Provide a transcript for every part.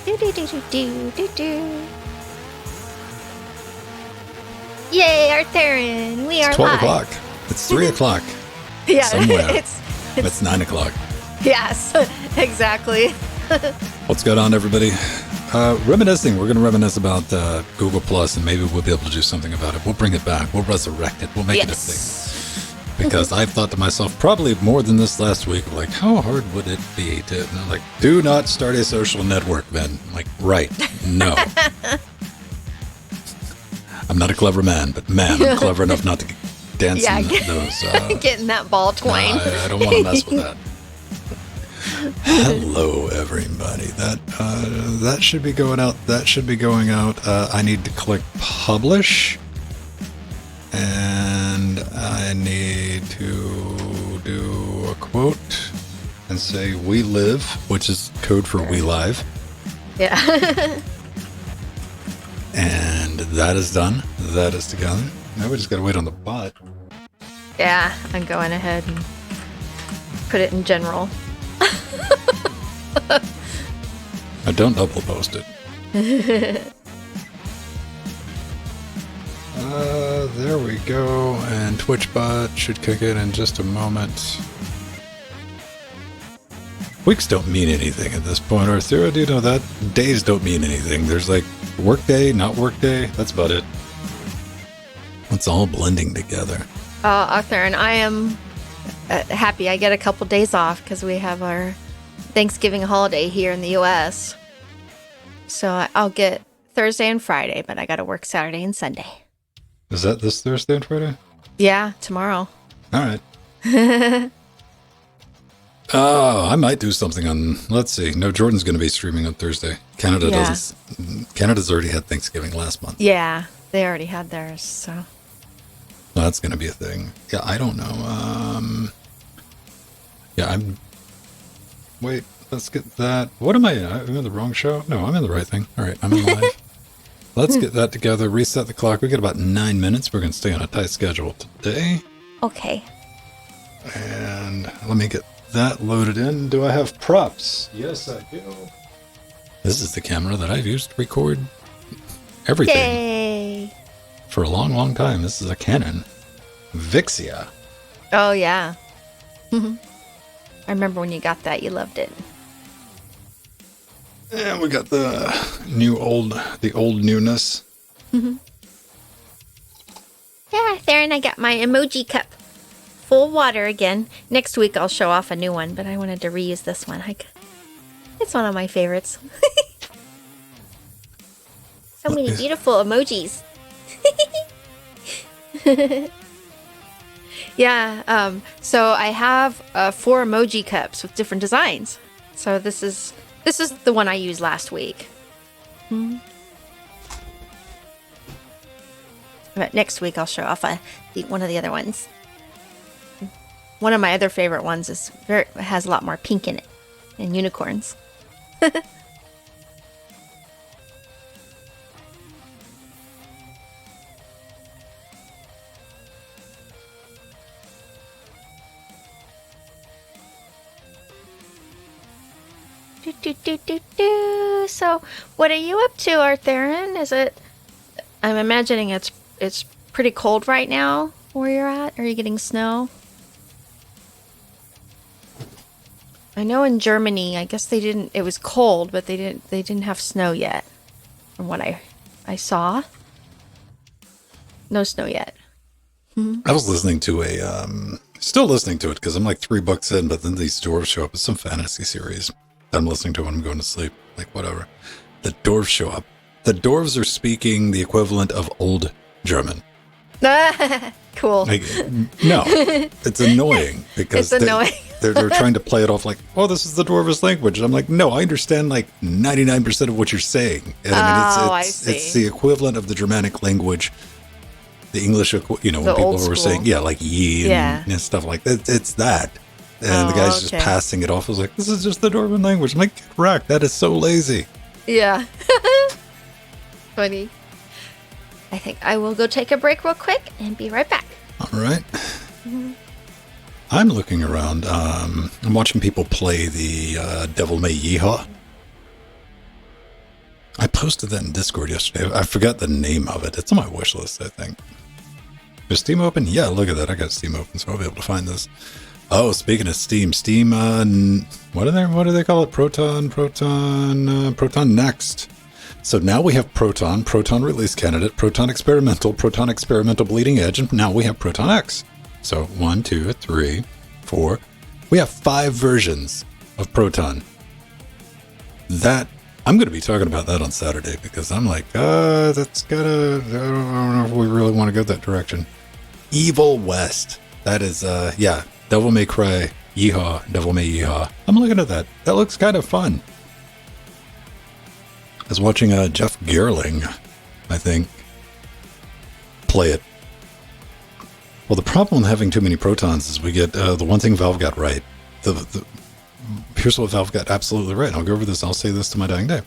Do, do, do, do, do, do, do. Yay, Arthurian! We are 12 live. o'clock. It's 3 o'clock. Yeah, somewhere. it's It's 9 o'clock. yes, exactly. What's going on, everybody? Reminiscing. We're going to reminisce about Google Plus, and maybe we'll be able to do something about it. We'll bring it back. We'll resurrect it. We'll make it a thing. Because I've thought to myself, probably more than this last week, like, how hard would it be to, and I'm like, do not start a social network, Ben. I'm like, right. No. I'm not a clever man, but man, I'm clever enough not to dance in those. Getting that ball twine. No, I don't want to mess with that. Hello, everybody. That should be going out. That should be going out. I need to click publish, and I need to do a quote and say "We live," which is code for "We live." Yeah. And that is done. That is together. Now we just gotta wait on the bot. Yeah, I'm going ahead and put it in general. I don't double post it. There we go. And TwitchBot should kick in just a moment. Weeks don't mean anything at this point, Arthur. Do you know that? Days don't mean anything. There's like work day, not work day. That's about it. It's all blending together. Arthur, and I am happy I get a couple days off because we have our Thanksgiving holiday here in the U.S. So I'll get Thursday and Friday, but I got to work Saturday and Sunday. Is that this Thursday and Friday? Yeah, tomorrow. All right. Oh, I might do something on, let's see. No, Jordan's going to be streaming on Thursday. Canada doesn't. Canada's already had Thanksgiving last month. Yeah, they already had theirs, so. That's going to be a thing. Yeah, I don't know. Wait, let's get that. What am I in? I'm in the wrong show? No, I'm in the right thing. All right, I'm in live. Let's get that together, reset the clock. We got about 9 minutes. We're going to stay on a tight schedule today. Okay. And let me get that loaded in. Do I have props? Yes, I do. This is the camera that I've used to record everything. Yay! For a long, long time. This is a Canon Vixia. Oh, yeah. I remember when you got that. You loved it. And we got the old newness. Yeah, there, and I got my emoji cup. Full water again. Next week I'll show off a new one, but I wanted to reuse this one. It's one of my favorites. So many beautiful emojis. Yeah, so I have 4 emoji cups with different designs. So this is the one I used last week. But next week I'll show off one of the other ones. One of my other favorite ones has a lot more pink in it, and unicorns. So, what are you up to, Arthurian? I'm imagining it's pretty cold right now where you're at. Are you getting snow? I know in Germany, I guess they didn't. It was cold, but they didn't have snow yet, from what I saw. No snow yet. I was listening to still listening to it because I'm like 3 books in, but then these dwarves show up. It's some fantasy series that I'm listening to when I'm going to sleep. Like, whatever. The dwarves show up. The dwarves are speaking the equivalent of old German. Cool. Like, no, it's annoying because it's annoying. they're trying to play it off like, oh, this is the dwarvish language. And I'm like, no, I understand like 99% of what you're saying. And I mean, it's the equivalent of the Germanic language, the English, when people were saying, yeah, like ye and stuff like that. It's that. And the guy's just passing it off. I was like, this is just the dwarven language. I'm like, correct. That is so lazy. Yeah. Funny. I think I will go take a break real quick and be right back. All right. I'm looking around. I'm watching people play the Devil May Yeehaw. I posted that in Discord yesterday. I forgot the name of it. It's on my wish list, I think. Is Steam open? Yeah, look at that. I got Steam open, so I'll be able to find this. Oh, speaking of Steam, what do they call it? Proton Next. So now we have Proton Release Candidate, Proton Experimental Bleeding Edge, and now we have Proton X. So 1, 2, 3, 4. We have 5 versions of Proton. That I'm going to be talking about that on Saturday because I'm like, I don't know if we really want to go that direction. Evil West. That is, Devil May Cry. Yeehaw. Devil May Yeehaw. I'm looking at that. That looks kind of fun. I was watching Jeff Gerling, I think, play it. Well, the problem with having too many protons is we get the one thing Valve got right. Here's what Valve got absolutely right. I'll go over this. I'll say this to my dying day.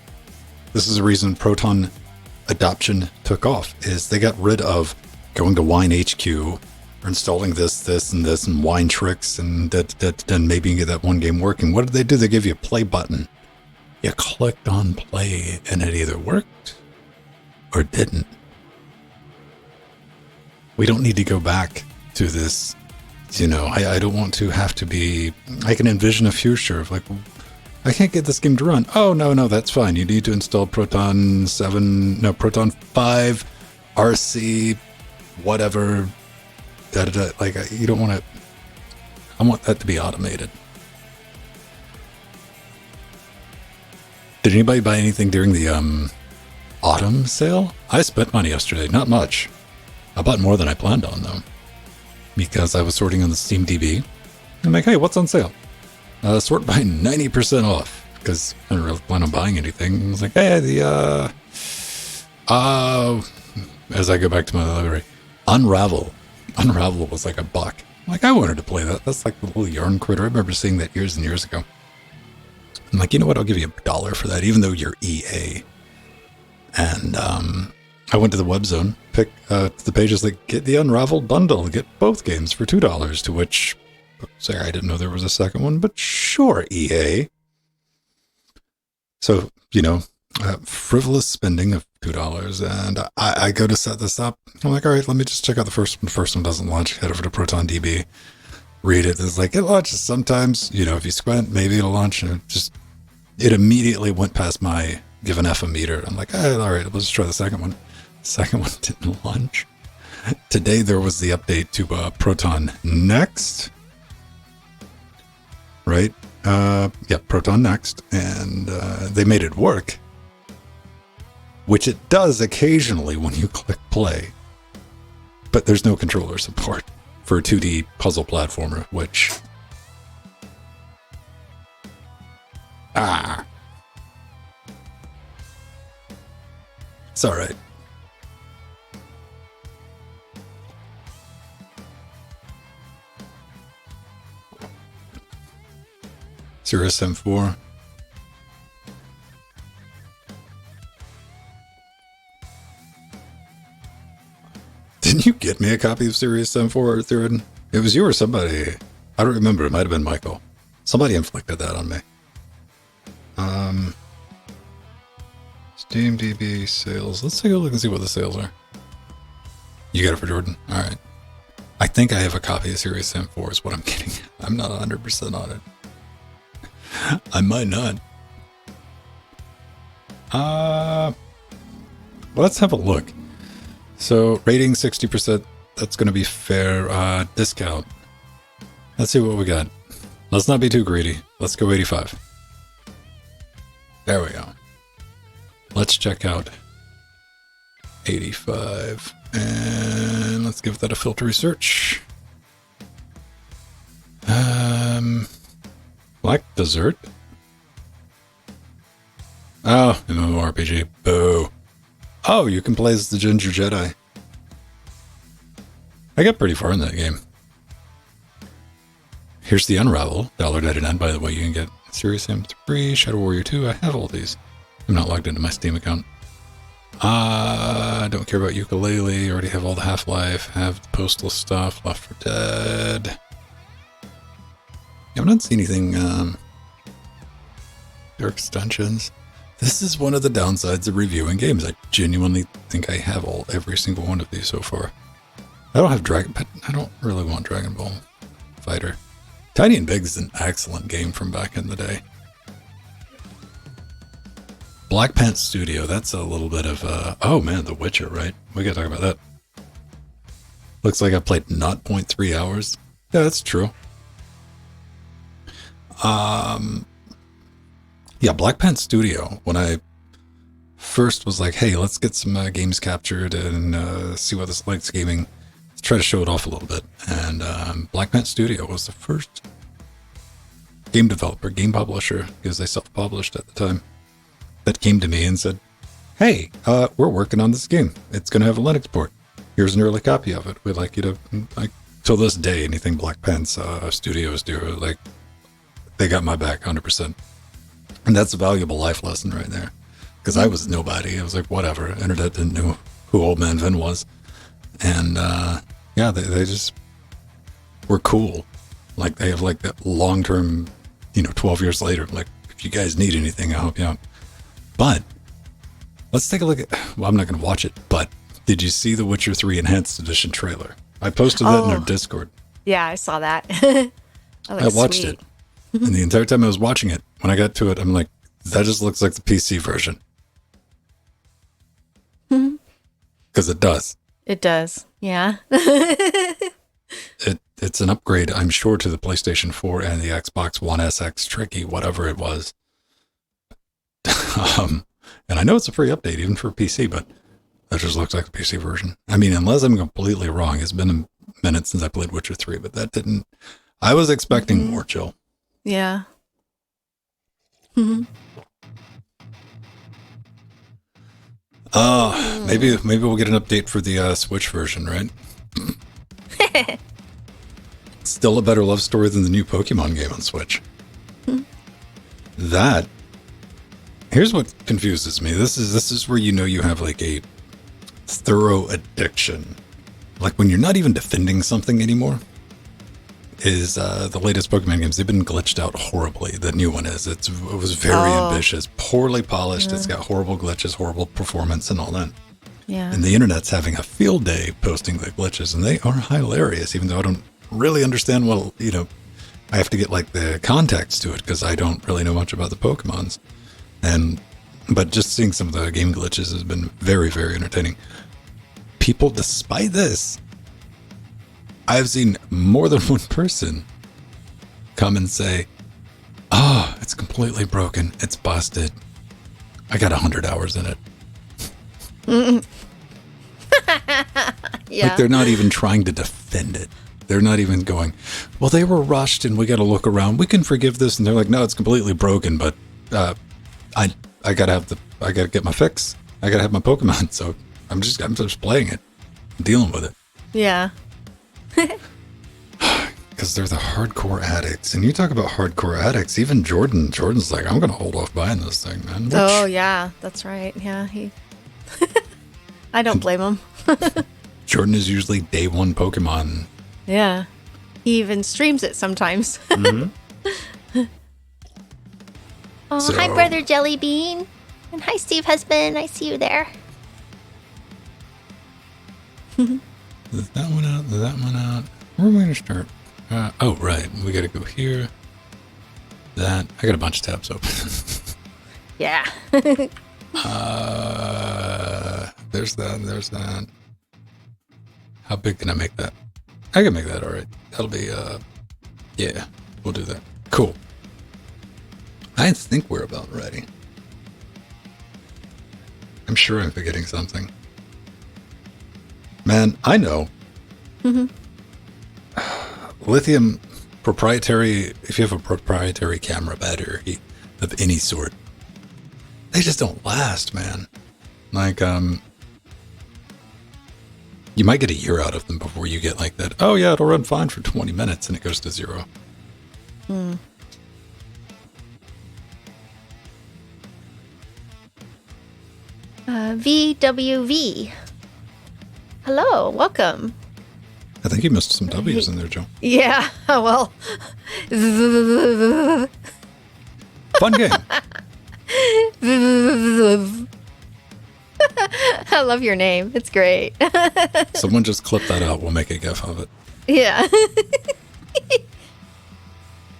This is the reason Proton adoption took off, is they got rid of going to Wine HQ or installing this, and Wine Tricks, and then maybe you get that one game working. What did they do? They give you a play button. You clicked on play, and it either worked or didn't. We don't need to go back to this. I don't want to have to be. I can envision a future of like, I can't get this game to run. Oh, no, that's fine. You need to install Proton 5 RC, whatever. Like, you don't want to. I want that to be automated. Did anybody buy anything during the autumn sale? I spent money yesterday. Not much. I bought more than I planned on, though, because I was sorting on the Steam DB. I'm like, hey, what's on sale? Sort by 90% off, because I didn't really plan on buying anything. I was like, hey, as I go back to my library, Unravel was like $1. I'm like, I wanted to play that. That's like the little yarn critter. I remember seeing that years and years ago. I'm like, you know what? I'll give you $1 for that, even though you're EA. And I went to the web zone, picked the pages like, get the Unraveled bundle, get both games for $2, to which, sorry, I didn't know there was a second one, but sure, EA. So, frivolous spending of $2, and I go to set this up. I'm like, all right, let me just check out the first one. The first one doesn't launch. Head over to Proton DB, read it. It's like, it launches sometimes, if you squint, maybe it'll launch. And it immediately went past my give an F a meter. I'm like, all right, let's try the second one. The second one didn't launch. Today there was the update to Proton Next. Right? Proton Next. And they made it work. Which it does occasionally when you click play. But there's no controller support for a 2D puzzle platformer, which... It's alright. Serious M4. Didn't you get me a copy of Serious M4, Theron? It was you or somebody. I don't remember. It might have been Michael. Somebody inflicted that on me. Steam DB sales. Let's take a look and see what the sales are. You got it for Jordan? Alright. I think I have a copy of Serious M4 is what I'm getting. I'm not 100% on it. I might not. Let's have a look. So, rating 60%. That's going to be fair. Discount. Let's see what we got. Let's not be too greedy. Let's go 85. There we go. Let's check out 85. And let's give that a filtery search. Black Desert? Oh, MMORPG. Boo. Oh, you can play as the Ginger Jedi. I got pretty far in that game. Here's the Unravel. $1.99. By the way, you can get Serious M3, Shadow Warrior 2. I have all these. I'm not logged into my Steam account. I don't care about Ukulele. Already have all the Half-Life. Have the Postal stuff. Left 4 Dead. I haven't seen anything. Dark Extensions. This is one of the downsides of reviewing games. I genuinely think I have every single one of these so far. I don't have but I don't really want Dragon Ball Fighter. Tiny and Big is an excellent game from back in the day. Black Pants Studio, that's a little bit of oh man, The Witcher, right? We gotta talk about that. Looks like I played 0.3 hours. Yeah, that's true. Yeah, Black Pants Studio, when I first was like, hey, let's get some games captured and see what this likes gaming, let's try to show it off a little bit. And Black Pants Studio was the first game developer, game publisher, because they self-published at the time, that came to me and said, hey, we're working on this game. It's going to have a Linux port. Here's an early copy of it. We'd like you to, like, till this day, anything Black Pants Studios do, like, they got my back 100%. And that's a valuable life lesson right there. Because I was nobody. I was like, whatever. Internet didn't know who Old Man Vin was. And, yeah, they just were cool. Like, they have, like, that long-term, 12 years later, like, if you guys need anything, I'll help you out. But, let's take a look at, well, I'm not going to watch it, but did you see the Witcher 3 Enhanced Edition trailer? I posted that in our Discord. Yeah, I saw that. I watched it. And the entire time I was watching it, when I got to it, I'm like, that just looks like the PC version. Because it does. It does, yeah. It's an upgrade, I'm sure, to the PlayStation 4 and the Xbox One SX Tricky, whatever it was. And I know it's a free update, even for PC, but that just looks like the PC version. I mean, unless I'm completely wrong, it's been a minute since I played Witcher 3, but that didn't... I was expecting more chill. Yeah. Maybe we'll get an update for the Switch version, right? Still a better love story than the new Pokemon game on Switch. Here's what confuses me. This is where you have like a thorough addiction. Like when you're not even defending something anymore. Is the latest Pokemon games, they've been glitched out horribly. The new one is. It was very ambitious, poorly polished. Yeah. It's got horrible glitches, horrible performance, and all that. Yeah. And the internet's having a field day posting the glitches, and they are hilarious, even though I don't really understand what, I have to get like the context to it because I don't really know much about the Pokemons. But just seeing some of the game glitches has been very, very entertaining. People, despite this, I've seen more than one person come and say, oh, it's completely broken. It's busted. I got 100 hours in it. Yeah. Like they're not even trying to defend it. They're not even going, well, they were rushed and we got to look around. We can forgive this. And they're like, no, it's completely broken, but I gotta get my fix. I gotta have my Pokemon. So I'm just playing it, dealing with it. Yeah. Because they're the hardcore addicts. And you talk about hardcore addicts, even Jordan's like, I'm going to hold off buying this thing, man. Oh, yeah, that's right. Yeah, I don't blame him. Jordan is usually day one Pokemon. Yeah. He even streams it sometimes. Mm-hmm. Hi, Brother Jellybean. And hi, Steve Husband. I see you there. Is that one out? Is that one out? Where am I going to start? Oh, right. We got to go here. That. I got a bunch of tabs open. Yeah. There's that. How big can I make that? I can make that all right. That'll be, yeah, we'll do that. Cool. I think we're about ready. I'm sure I'm forgetting something. Man, I know. Mm-hmm. Lithium proprietary, if you have a proprietary camera battery of any sort, they just don't last, man. Like, you might get a year out of them before you get like that. Oh yeah, it'll run fine for 20 minutes and it goes to zero. Hmm. VWV. Hello, welcome. I think you missed some W's in there, Joe. Yeah, well. Fun game. I love your name. It's great. Someone just clip that out. We'll make a gif of it. Yeah.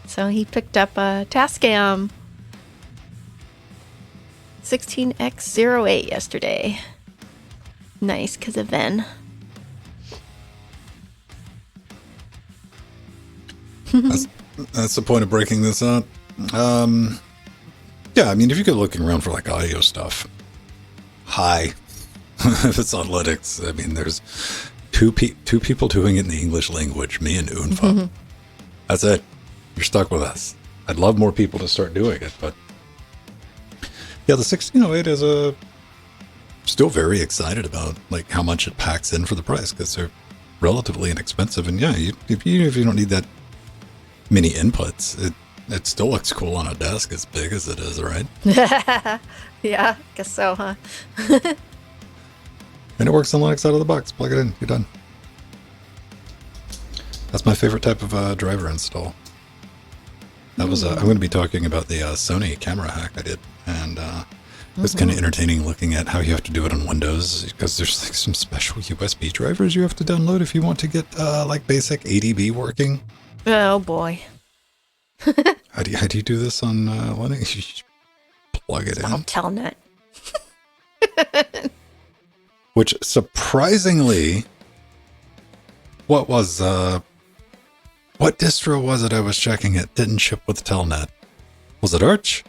So he picked up a Tascam 16X08 yesterday. Nice, because of Ven. That's the point of breaking this out. Yeah, I mean, if you go looking around for like audio stuff, if it's on Linux, I mean, there's two people doing it in the English language, me and UNCUT. That's it. You're stuck with us. I'd love more people to start doing it, but yeah, the 1608 is still very excited about like how much it packs in for the price because they're relatively inexpensive, and yeah, if you don't need that many inputs, it still looks cool on a desk as big as it is, right? Yeah, guess so, huh? And it works on Linux out of the box. Plug it in, you're done. That's my favorite type of driver install. That was I'm going to be talking about the Sony camera hack I did, and it was kind of entertaining looking at how you have to do it on Windows because there's like some special USB drivers you have to download if you want to get like basic ADB working. Oh boy. How do you do this on Linux? You just plug it in. I'll telnet. Which surprisingly, what distro was it I was checking? It didn't ship with Telnet. Was it Arch?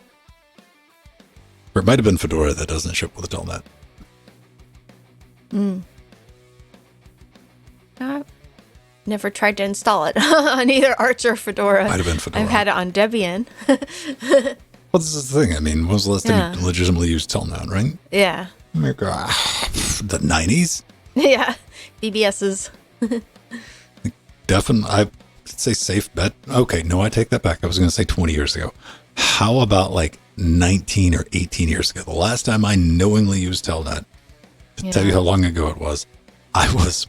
Or it might have been Fedora that doesn't ship with Telnet. Never tried to install it on either Arch or Fedora. Might have been Fedora. I've had it on Debian. Well, this is the thing. I mean, when was the last time you legitimately used Telnet, right? Yeah. Like, the 90s? Yeah. BBS's. Definitely, I'd say safe bet. Okay, no, I take that back. I was going to say 20 years ago. How about like 19 or 18 years ago? The last time I knowingly used Telnet, to tell you how long ago it was, I was,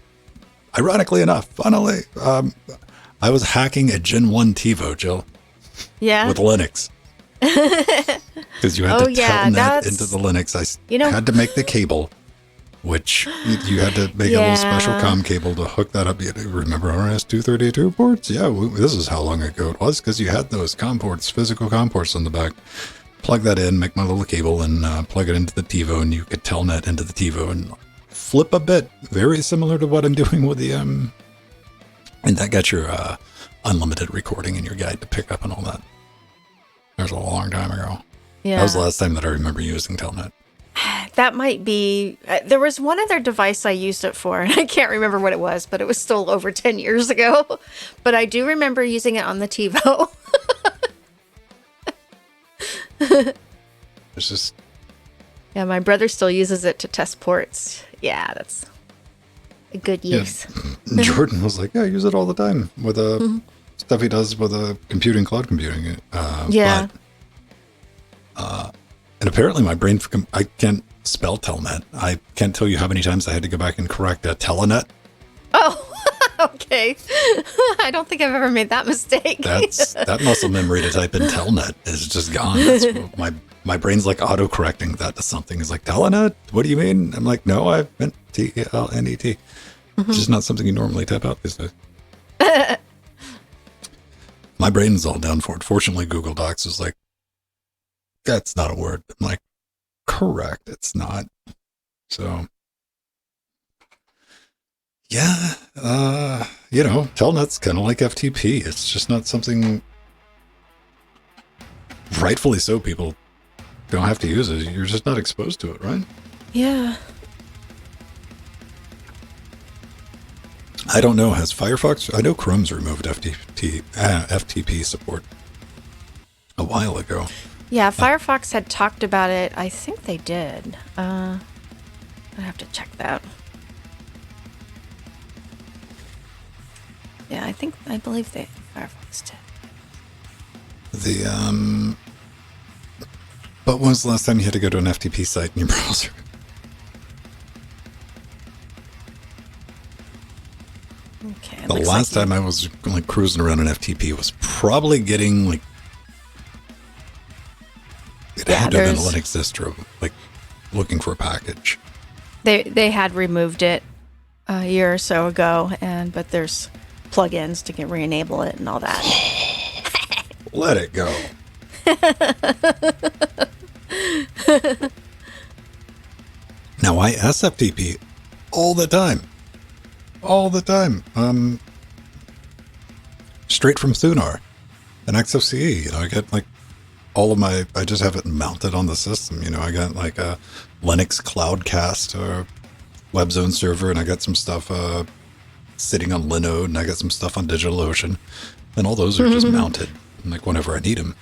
ironically enough, funnily, I was hacking a Gen 1 TiVo, Jill. Yeah. With Linux. Because you had to Telnet into the Linux. I had to make the cable, which you had to make a little special COM cable to hook that up. You remember RS-232 ports? Yeah, this is how long ago it was, because you had those COM ports, physical COM ports on the back. Plug that in, make my little cable, and plug it into the TiVo, and you could Telnet into the TiVo and flip a bit. Very similar to what I'm doing with the... And that got your unlimited recording in your guide to pick up and all that. That was a long time ago. Yeah. That was the last time that I remember using Telnet. That might be... there was one other device I used it for, and I can't remember what it was, but it was still over 10 years ago. But I do remember using it on the TiVo. It's just... Yeah, my brother still uses it to test ports. Yeah, that's a good use. Yeah. Jordan was like, yeah, I use it all the time with stuff he does with cloud computing. Yeah. And apparently my brain, I can't spell Telnet. I can't tell you how many times I had to go back and correct Telenet. Oh, okay. I don't think I've ever made that mistake. That muscle memory to type in Telnet is just gone. That's my brain's like auto-correcting that to something. It's like, Telenet? What do you mean? I'm like, no, I meant Telnet. It's just not something you normally type out these days. My brain's all down for it. Fortunately, Google Docs is like, that's not a word. I'm like, correct, it's not. So, yeah, Telnet's kind of like FTP. It's just not something, rightfully so, people don't have to use it. You're just not exposed to it, right? Yeah. I don't know. Has Firefox? I know Chrome's removed FTP support a while ago. Yeah, Firefox had talked about it. I think they did. I have to check that. Yeah, I believe Firefox did. But when was the last time you had to go to an FTP site in your browser? Okay. The last time I was like cruising around an FTP was probably getting like, it Yeah, had to have been a Linux distro, like looking for a package. They had removed it a year or so ago, but there's plugins to re-enable it and all that. Let it go. Now I SFTP all the time. Straight from Thunar and XFCE. You know, I get like all of my, I just have it mounted on the system. You know, I got like a Linux Cloudcast or WebZone server, and I got some stuff sitting on Linode, and I got some stuff on DigitalOcean, and all those are just mounted like whenever I need them.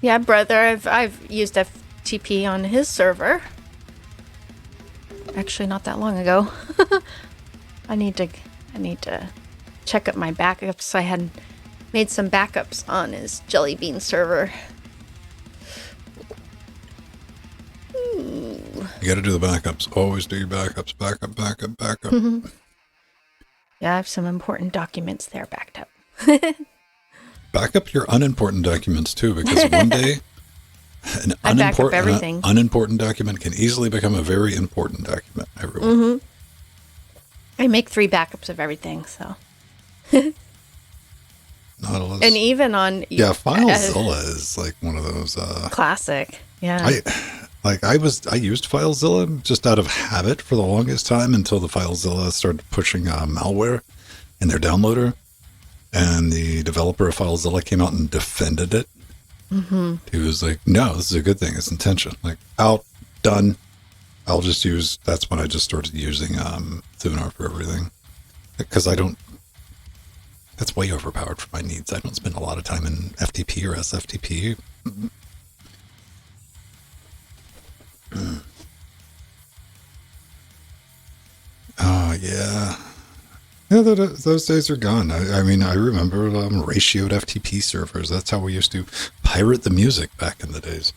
Yeah, brother, I've used FTP on his server. Actually, not that long ago. I need to check up my backups. I had made some backups on his Jelly Bean server. Ooh. You got to do the backups. Always do your backups. Backup. Yeah, I have some important documents there backed up. Back up your unimportant documents too, because one day an unimportant document can easily become a very important document. Everyone. I make 3 backups of everything, so. Nautilus. And even on FileZilla is like one of those classic. Yeah. I used FileZilla just out of habit for the longest time until the FileZilla started pushing malware in their downloader, and the developer of FileZilla came out and defended it. He was like, "No, this is a good thing. It's intention. Like, out, done. I'll just use." That's when I just started using Thunar for everything, because I don't. That's way overpowered for my needs. I don't spend a lot of time in FTP or SFTP. Oh, yeah. Yeah, those days are gone. I mean, I remember ratioed FTP servers. That's how we used to pirate the music back in the days.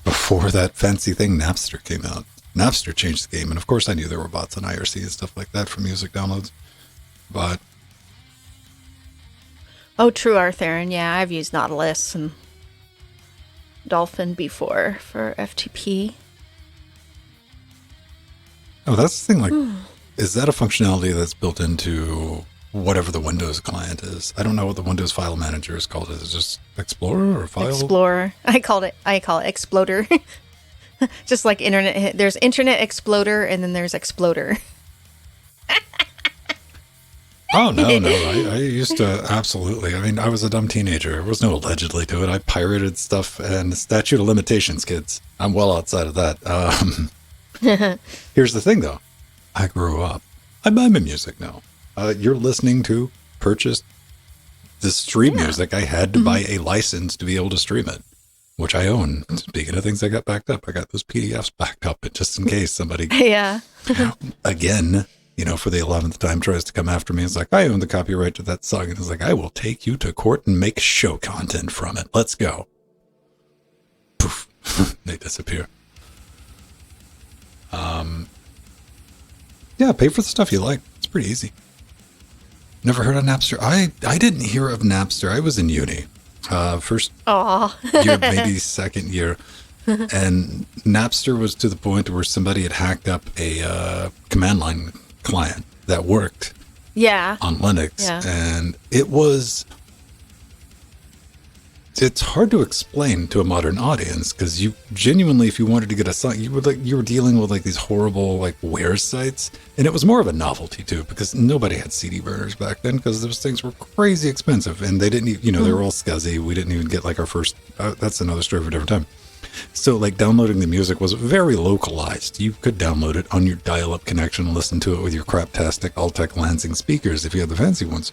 Before that fancy thing, Napster, came out. Napster changed the game. And of course, I knew there were bots on IRC and stuff like that for music downloads. But... Oh, true, Arthur. And yeah, I've used Nautilus and Dolphin before for FTP. Oh, that's the thing. Like, is that a functionality that's built into whatever the Windows client is? I don't know what the Windows file manager is called. Is it just Explorer or File? Explorer. I call it Exploder. Just like Internet. There's Internet Exploder, and then there's Exploder. Oh, no. I used to, absolutely. I mean, I was a dumb teenager. There was no allegedly to it. I pirated stuff, and statute of limitations, kids. I'm well outside of that. Here's the thing, though. I grew up. I buy my music now. You're listening to purchased the stream music. I had to buy a license to be able to stream it, which I own. Speaking of things I got backed up, I got those PDFs backed up just in case somebody, again, you know, for the 11th time tries to come after me. It's like, I own the copyright to that song. And it's like, I will take you to court and make show content from it. Let's go. Poof. They disappear. Yeah, pay for the stuff you like. It's pretty easy. Never heard of Napster. I didn't hear of Napster. I was in uni. First year, maybe second year. And Napster was to the point where somebody had hacked up a command line client that worked on Linux. Yeah. And it's hard to explain to a modern audience, because you genuinely, if you wanted to get a song, you were dealing with like these horrible like where sites, and it was more of a novelty too, because nobody had CD burners back then, because those things were crazy expensive, and they didn't, they were all scuzzy. We didn't even get like our first. That's another story for a different time. So like downloading the music was very localized. You could download it on your dial-up connection and listen to it with your craptastic Altec Lansing speakers if you had the fancy ones.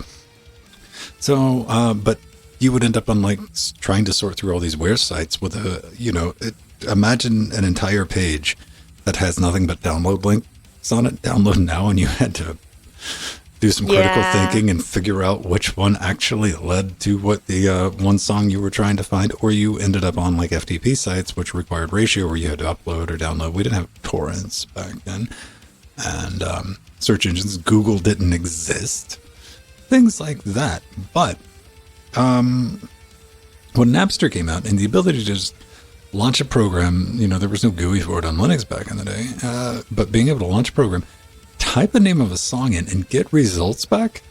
So, but you would end up on like trying to sort through all these where sites with imagine an entire page that has nothing but download links on it, download now, and you had to do some critical thinking and figure out which one actually led to what the one song you were trying to find, or you ended up on like FTP sites, which required ratio where you had to upload or download. We didn't have torrents back then, and search engines, Google didn't exist, things like that. But when Napster came out and the ability to just launch a program, there was no GUI for it on Linux back in the day, but being able to launch a program, type the name of a song in and get results back.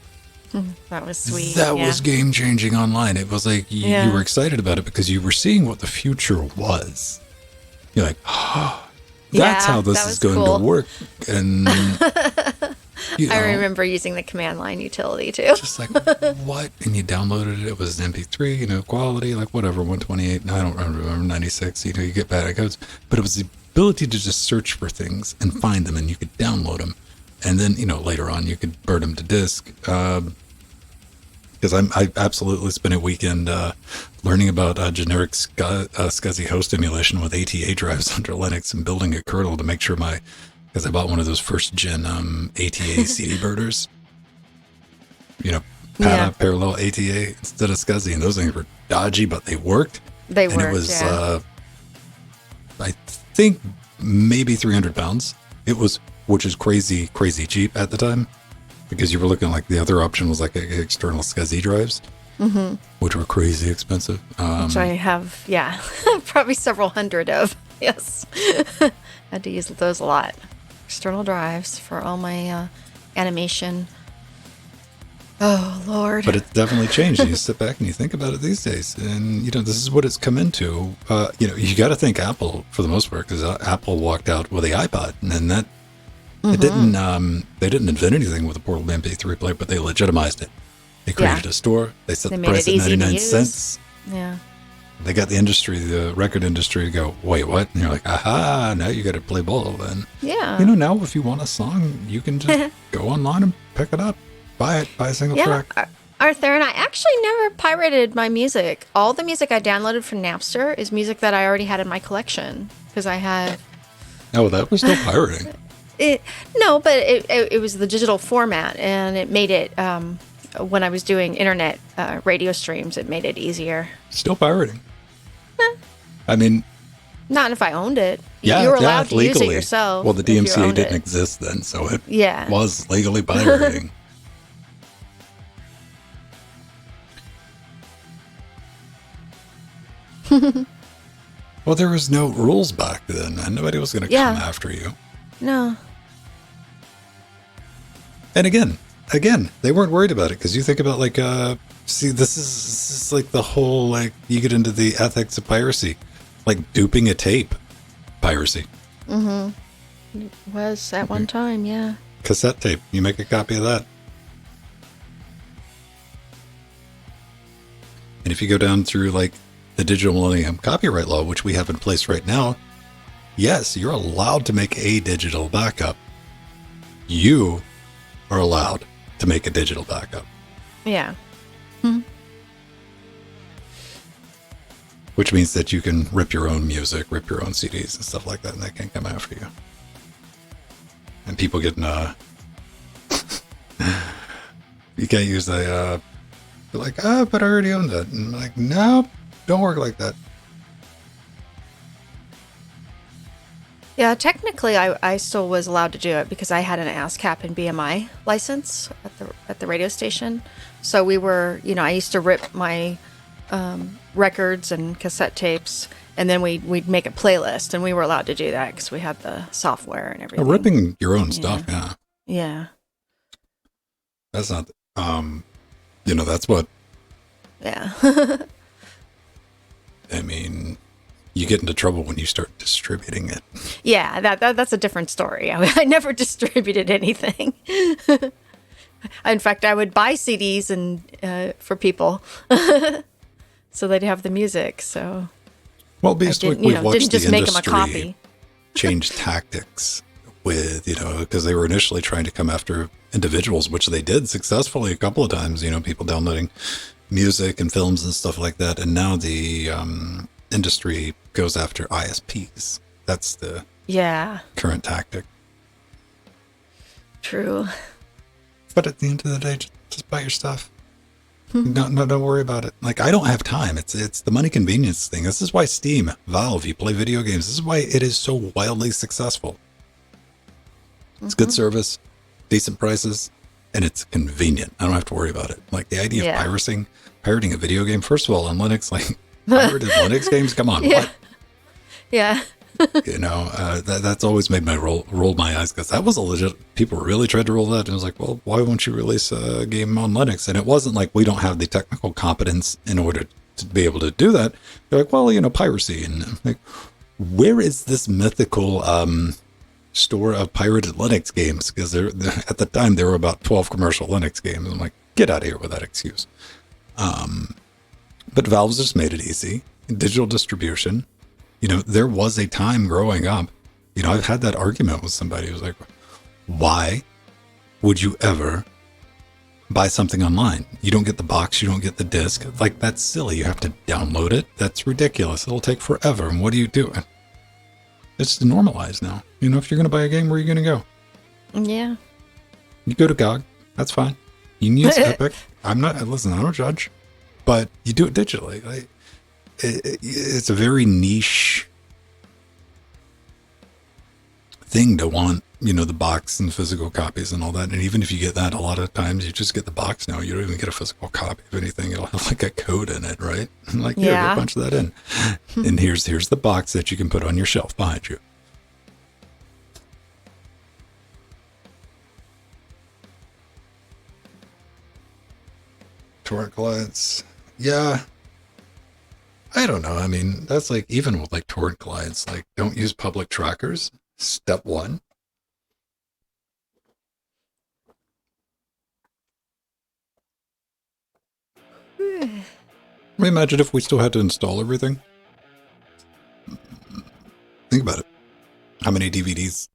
That was sweet. That was game changing online. It was like you were excited about it because you were seeing what the future was. You're like, oh, that's how this is going to work. And I remember using the command line utility too. Just like, what? And you downloaded it. It was an MP3, quality, like whatever, 128. I don't remember, 96. You get bad codes. But it was the ability to just search for things and find them, and you could download them. And then, later on, you could burn them to disk. Because I absolutely spent a weekend learning about generic SCSI host emulation with ATA drives under Linux and building a kernel to make sure because I bought one of those first gen ATA CD burners. PATA, parallel ATA instead of SCSI, and those things were dodgy, but they worked. They worked. And it was, I think, maybe 300 pounds. It was, which is crazy cheap at the time, because you were looking like the other option was like external SCSI drives, which were crazy expensive. Which I have, probably several hundred of. Yes, had to use those a lot. External drives for all my animation. Oh Lord! But it's definitely changed. You sit back and you think about it these days, and this is what it's come into. You got to thank Apple for the most part, because Apple walked out with the iPod, and then that. It didn't. They didn't invent anything with a portable MP3 player, but they legitimized it. They created a store. They set the price at 99 cents. Yeah. They got the record industry to go, wait, what? And you're like, aha! Now you got to play ball. Then now if you want a song, you can just go online and pick it up, buy a single track. Arthur, and I actually never pirated my music. All the music I downloaded from Napster is music that I already had in my collection because I had. Oh, that was still pirating. No, but it was the digital format, and it made it, when I was doing internet radio streams, it made it easier. Still pirating. I mean... Not if I owned it. Yeah, you were allowed to legally. use it yourself. Well, the DMCA didn't exist then, so it was legally pirating. Well, there was no rules back then, and nobody was going to come after you. No. And again, they weren't worried about it, because you think about this is like the whole, you get into the ethics of piracy, like duping a tape piracy. It was at one time, yeah. Cassette tape, you make a copy of that. And if you go down through the Digital Millennium Copyright Law, which we have in place right now, yes, you're allowed to make a digital backup. You are allowed to make a digital backup. Yeah. Which means that you can rip your own music, rip your own CDs and stuff like that, and they can't come after you. And people getting, you can't use they're like, but I already own that. And I'm like, no, don't work like that. Yeah, technically, I still was allowed to do it because I had an ASCAP and BMI license at the radio station. So we were, I used to rip my records and cassette tapes, and then we'd make a playlist, and we were allowed to do that because we had the software and everything. Ripping your own stuff, yeah. Yeah. That's not, that's what. Yeah. I mean, you get into trouble when you start distributing it. Yeah, that's a different story. I never distributed anything. In fact, I would buy CDs and for people so they'd have the music. So, well, basically, we've watched didn't just the make them a industry copy. change tactics with, because they were initially trying to come after individuals, which they did successfully a couple of times. People downloading music and films and stuff like that, and now the industry goes after ISPs. That's the current tactic. True. But at the end of the day, just buy your stuff. Don't worry about it. I don't have time. It's the money convenience thing. This is why Steam, Valve, you play video games. This is why it is so wildly successful. It's good service, decent prices, and it's convenient. I don't have to worry about it. The idea of pirating a video game, first of all, on Linux, Pirated Linux games? Come on, Yeah. what? Yeah. That's always made my roll my eyes, because that was a legit. People really tried to roll that, and it was like, well, why won't you release a game on Linux? And it wasn't like we don't have the technical competence in order to be able to do that. They're like, well, piracy, and I'm like, where is this mythical store of pirated Linux games? Because at the time there were about 12 commercial Linux games. I'm like, get out of here with that excuse. But Valve's just made it easy. Digital distribution. There was a time growing up, I've had that argument with somebody who's like, why would you ever buy something online? You don't get the box, you don't get the disc. Like, that's silly. You have to download it. That's ridiculous. It'll take forever. And what are you doing? It's normalized now. If you're going to buy a game, where are you going to go? Yeah. You go to GOG. That's fine. You can use Epic. I don't judge. But you do it digitally. Like, it's a very niche thing to want, the box and physical copies and all that. And even if you get that, a lot of times you just get the box now. You don't even get a physical copy of anything. It'll have like a code in it, right? Like, here, go punch that in. And here's the box that you can put on your shelf behind you. Torrent clients. Yeah. I don't know. I mean, that's like, even with like torrent clients, like, don't use public trackers. Step one. Imagine if we still had to install everything. Think about it. How many DVDs?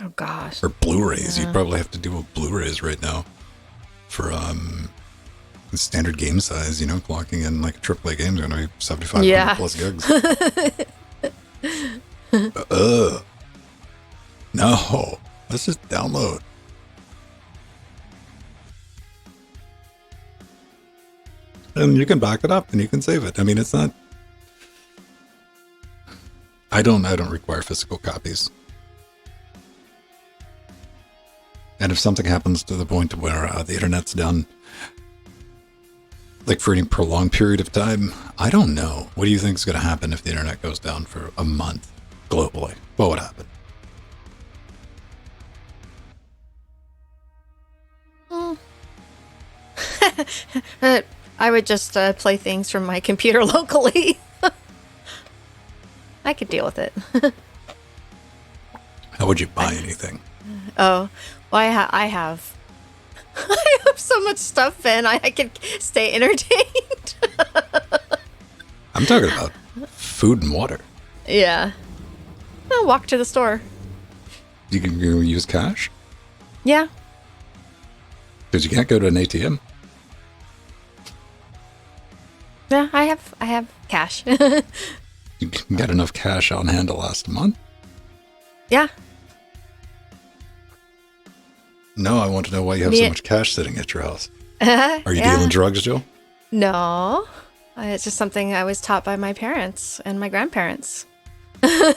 Oh gosh. Or Blu-rays? Yeah. You'd probably have to do with Blu-rays right now for standard game size. Clocking in like a AAA game is going to be 7,500 plus gigs. No, let's just download. And you can back it up and you can save it. I mean, it's not. I don't require physical copies. And if something happens to the point where the internet's down, like for any prolonged period of time, I don't know. What do you think is going to happen if the internet goes down for a month globally? What would happen? I would just play things from my computer locally. I could deal with it. How would you buy anything? Oh, well, I have so much stuff, and I can stay entertained. I'm talking about food and water. Yeah. I'll walk to the store. You can use cash? Yeah. Because you can't go to an ATM. Yeah, I have cash. You got enough cash on hand to last a month? Yeah. No, I want to know why you have so much cash sitting at your house. Are you dealing drugs, Jill? No. It's just something I was taught by my parents and my grandparents. I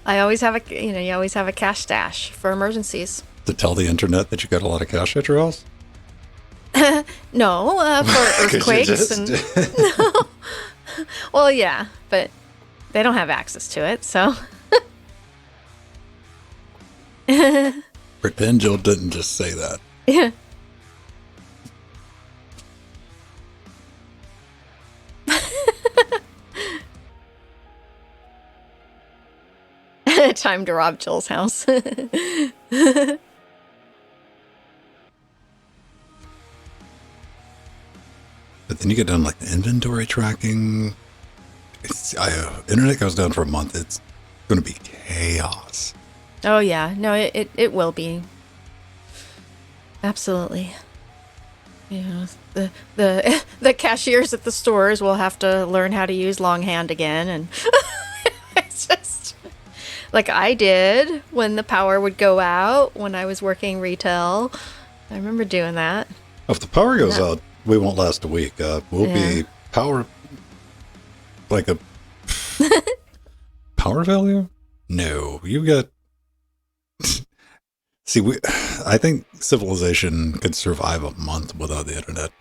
always have you always have a cash stash for emergencies. To tell the internet that you got a lot of cash at your house? No, for earthquakes and no. Well, yeah, but they don't have access to it, so. Pretend Jill didn't just say that. Yeah. Time to rob Jill's house. But then you get done like the inventory tracking. Internet goes down for a month. It's going to be chaos. Oh yeah, no, it will be. Absolutely. The cashiers at the stores will have to learn how to use longhand again, and it's just like I did when the power would go out when I was working retail. I remember doing that. If the power goes out, we won't last a week. We'll be power like a power failure. No, you got. See, I think civilization could survive a month without the internet.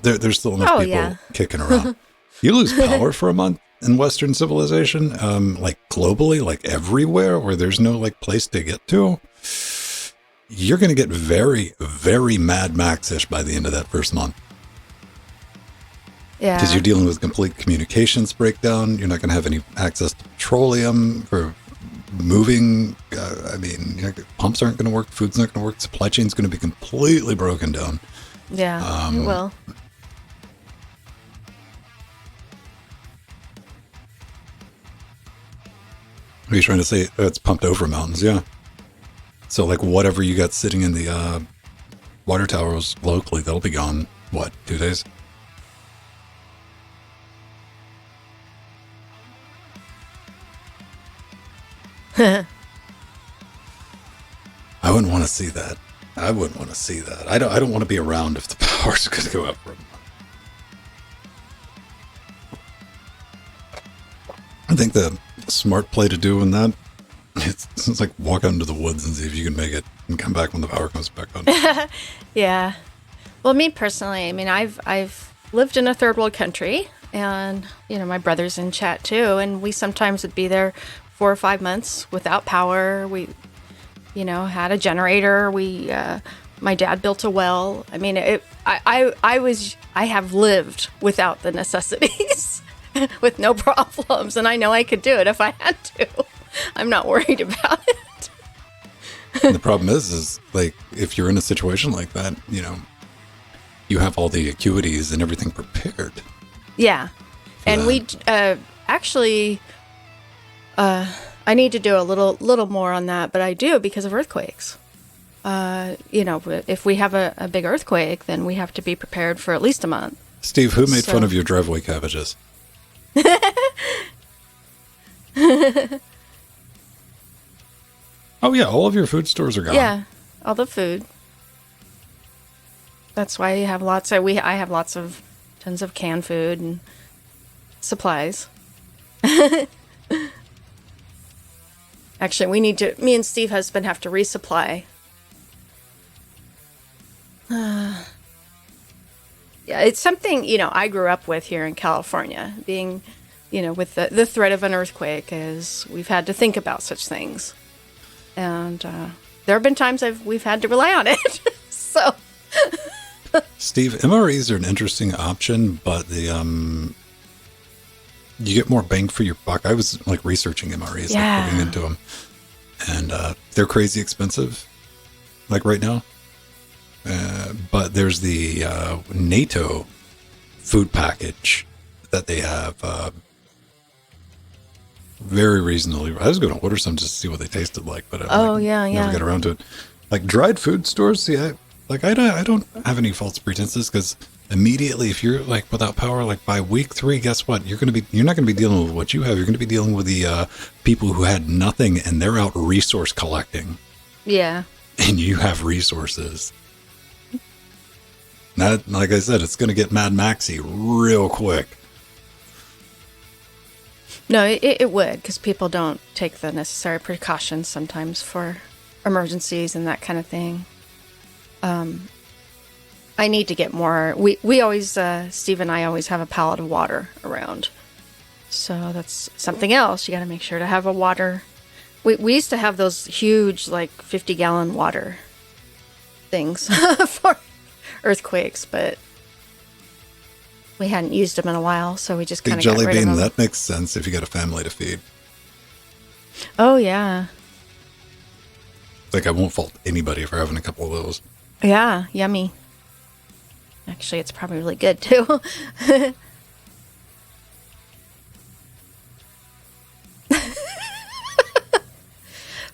There's still enough people kicking around. You lose power for a month in Western civilization, like globally, like everywhere where there's no like place to get to. You're going to get very, very Mad Max-ish by the end of that first month. Yeah. Because you're dealing with complete communications breakdown. You're not going to have any access to petroleum for moving. Pumps aren't going to work. Food's not going to work. Supply chain's going to be completely broken down. Yeah, it will. Are you trying to say it's pumped over mountains? Yeah. So like whatever you got sitting in the water towers locally, that'll be gone, what, 2 days? I wouldn't want to see that. I wouldn't want to see that. I don't want to be around if the power's going to go up for a month. I think the smart play to do in that, it's like walk out into the woods and see if you can make it and come back when the power comes back on. Yeah. Well, me personally, I mean, I've lived in a third world country, and, you know, my brother's in chat too, and we sometimes would be there 4 or 5 months without power. We, you know, had a generator. My dad built a well. I mean, I have lived without the necessities with no problems, and I know I could do it if I had to. I'm not worried about it. And the problem is like, if you're in a situation like that, you know, you have all the acuities and everything prepared. Yeah. And we actually, I need to do a little more on that, but I do because of earthquakes. You know, if we have a big earthquake, then we have to be prepared for at least a month. Steve, who made fun of your driveway cabbages? Oh yeah, all of your food stores are gone. Yeah, all the food. That's why you have lots of, I have tons of canned food and supplies. Actually, me and Steve husband have to resupply. Yeah, it's something, you know, I grew up with here in California, being, you know, with the threat of an earthquake, is we've had to think about such things. And there have been times we've had to rely on it. So, Steve, MREs are an interesting option, but the you get more bang for your buck. I was like researching MREs, like looking into them, and they're crazy expensive, like right now. But there's the NATO food package that they have. Very reasonably. I was going to order some just to see what they tasted like, but never get around to it. Like dried food stores, see, I don't have any false pretenses, because immediately, if you're like without power, like by week 3, guess what? You're not going to be dealing with what you have. You're going to be dealing with the people who had nothing and they're out resource collecting. Yeah. And you have resources. That, like I said, it's going to get Mad Maxy real quick. No, it would, because people don't take the necessary precautions sometimes for emergencies and that kind of thing. I need to get more. We always, Steve and I always have a pallet of water around. So that's something else. You got to make sure to have a water. We used to have those huge, like 50-gallon water things for earthquakes, but we hadn't used them in a while, so we just kind of got rid of them. That makes sense if you got a family to feed. Oh, yeah. Like, I won't fault anybody for having a couple of those. Yeah, yummy. Actually, it's probably really good, too.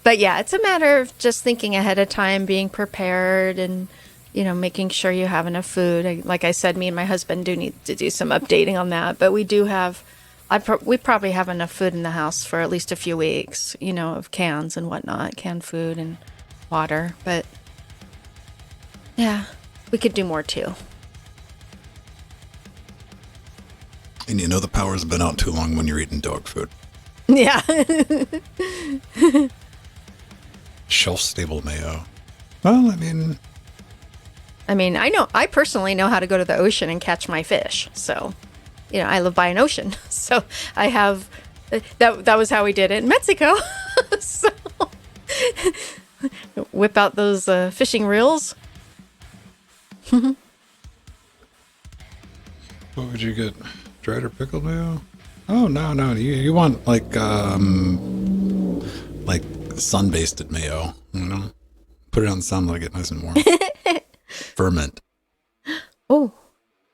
But yeah, it's a matter of just thinking ahead of time, being prepared, and, you know, making sure you have enough food. Like I said, me and my husband do need to do some updating on that, but we do have, we probably have enough food in the house for at least a few weeks, you know, of cans and whatnot, canned food and water. But yeah, we could do more too. And you know the power's been out too long when you're eating dog food. Yeah. Shelf-stable mayo. Well, I mean, I personally know how to go to the ocean and catch my fish, so I live by an ocean. So I have, that was how we did it in Mexico. So whip out those fishing reels. What would you get? Dried or pickled mayo? Oh, no. You want like sun-basted mayo, Put it on the sun, let it get nice and warm. Ferment. Oh,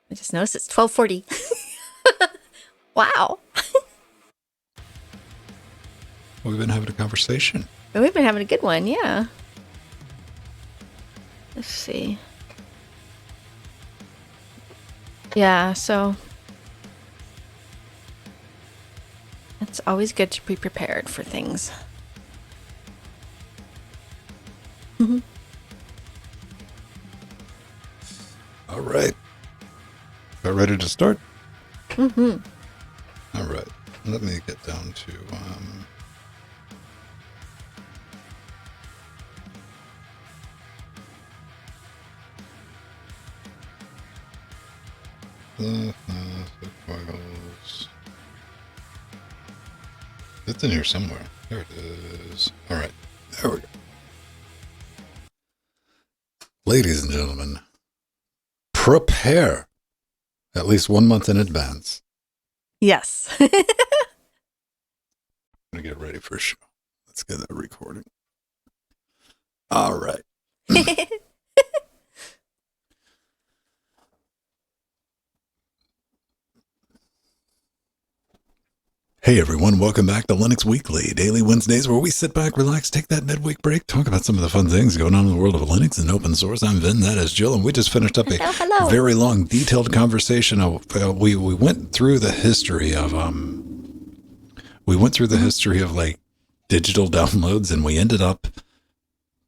I just noticed it's 12:40. Wow. We've been having a conversation. We've been having a good one, yeah. Let's see. Yeah, so it's always good to be prepared for things. Mm-hmm. All right. About ready to start? Mm-hmm. All right. Let me get down to it's in here somewhere. There it is. All right. There we go. Ladies and gentlemen, prepare at least 1 month in advance. Yes. I'm going to get ready for a show. Let's get that recording. All right. Hey everyone, welcome back to Linux Weekly, daily Wednesdays where we sit back, relax, take that midweek break, talk about some of the fun things going on in the world of Linux and open source. I'm Vin, that is Jill, and we just finished up a very long, detailed conversation. We went through the history of like digital downloads, and we ended up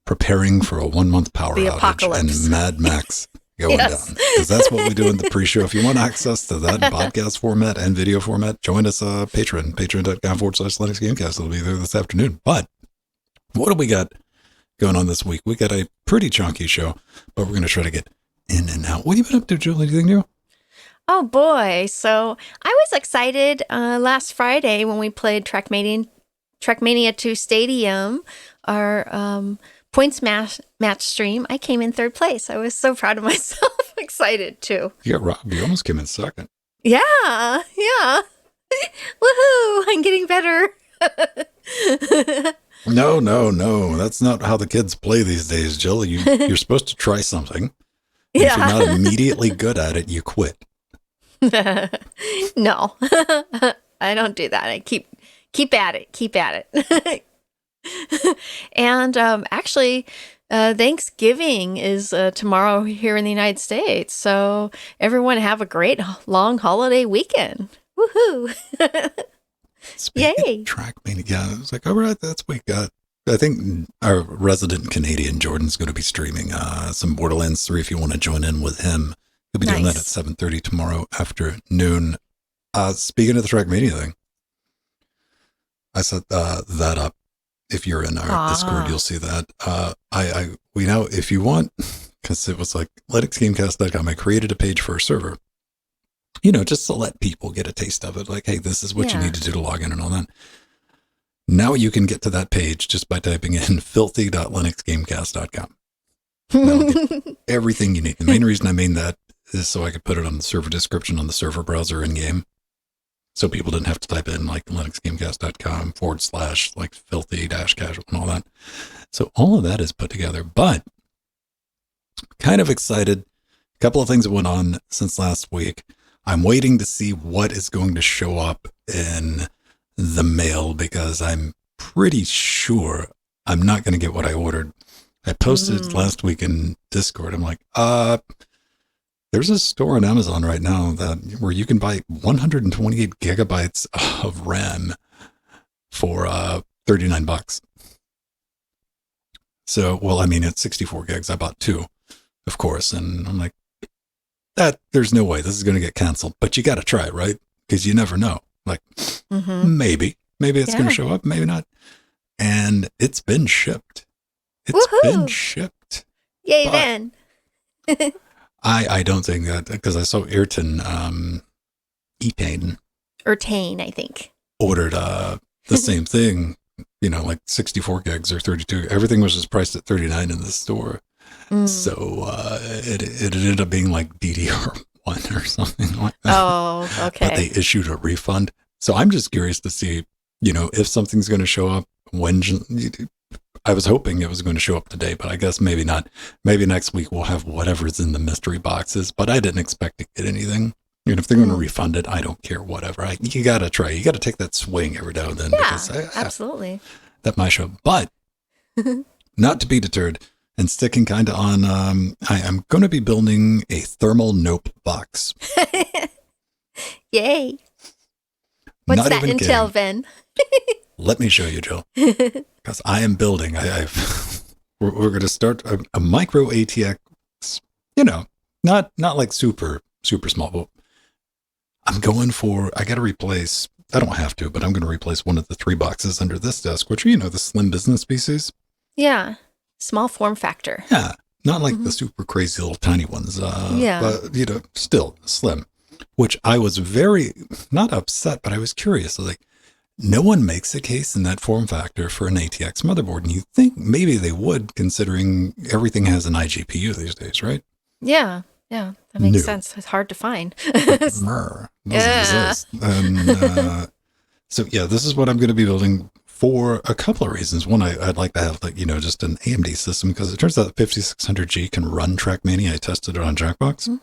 preparing for a 1 month power outage apocalypse. and Mad Max going down, because that's what we do in the pre-show. If you want access to that podcast format and video format, join us patreon.com/Linux Gamecast. It'll be there this afternoon. But what do we got going on this week? We got a pretty chunky show, but we're going to try to get in and out. What have you been up to, Julie? Anything new? Oh boy. So I was excited last Friday when we played Trackmania 2 Stadium, our points match stream. I came in third place. I was so proud of myself. Excited too. You got robbed. You almost came in second. Yeah. Woohoo! I'm getting better. No. That's not how the kids play these days, Jill. You're supposed to try something. Yeah. If you're not immediately good at it, you quit. No, I don't do that. I keep at it. And actually, Thanksgiving is tomorrow here in the United States. So everyone have a great long holiday weekend. Woohoo! Yay! Of Trackmania, yeah, I was like, all right, that's what we got. I think our resident Canadian Jordan's going to be streaming some Borderlands 3 if you want to join in with him. He'll be doing that at 7:30 tomorrow afternoon. Speaking of the Trackmania thing, I set that up. If you're in our Discord, you'll see that. We now, if you want, because it was like linuxgamecast.com, I created a page for a server, just to let people get a taste of it. Like, hey, this is what you need to do to log in and all that. Now you can get to that page just by typing in filthy.linuxgamecast.com. That'll get everything you need. The main reason I made that is so I could put it on the server description on the server browser in game. So people didn't have to type in like linuxgamecast.com / like filthy -casual and all that. So all of that is put together, but kind of excited. A couple of things that went on since last week. I'm waiting to see what is going to show up in the mail because I'm pretty sure I'm not going to get what I ordered. I posted last week in Discord. I'm like, there's a store on Amazon right now where you can buy 128 gigabytes of RAM for $39. So, well, I mean, it's 64 gigs. I bought 2, of course. And I'm like, there's no way this is going to get canceled. But you got to try it, right? Because you never know. Like, maybe it's going to show up, maybe not. And it's been shipped. Been shipped. Yay, then. I don't think that, because I saw Ayrton Etane. Ertane, I think. Ordered the same thing, like 64 gigs or 32. Everything was just priced at 39 in the store. So it ended up being like DDR1 or something like that. Oh, okay. But they issued a refund. So I'm just curious to see, if something's going to show up. I was hoping it was going to show up today, but I guess maybe not. Maybe next week we'll have whatever's in the mystery boxes, but I didn't expect to get anything. If they're going to refund it, I don't care, whatever. You got to try. You got to take that swing every now and then. Yeah, because absolutely. That might show. But not to be deterred and sticking kind of on, I am going to be building a thermal nope box. Yay. What's not that intel, Ben? Let me show you, Jill. Because I am building. We're going to start a micro ATX, not like super small, but I got to replace, I don't have to, but I'm going to replace one of the 3 boxes under this desk, which are, the slim business pieces. Yeah. Small form factor. Yeah. Not like the super crazy little tiny ones. But, still slim, which I was very, not upset, but I was curious. Like, no one makes a case in that form factor for an ATX motherboard. And you think maybe they would, considering everything has an iGPU these days, right? Yeah. Yeah, that makes sense. It's hard to find. Doesn't exist. And, so yeah, this is what I'm going to be building for a couple of reasons. One, I'd like to have just an AMD system, because it turns out 5600G can run Trackmania. I tested it on Jackbox.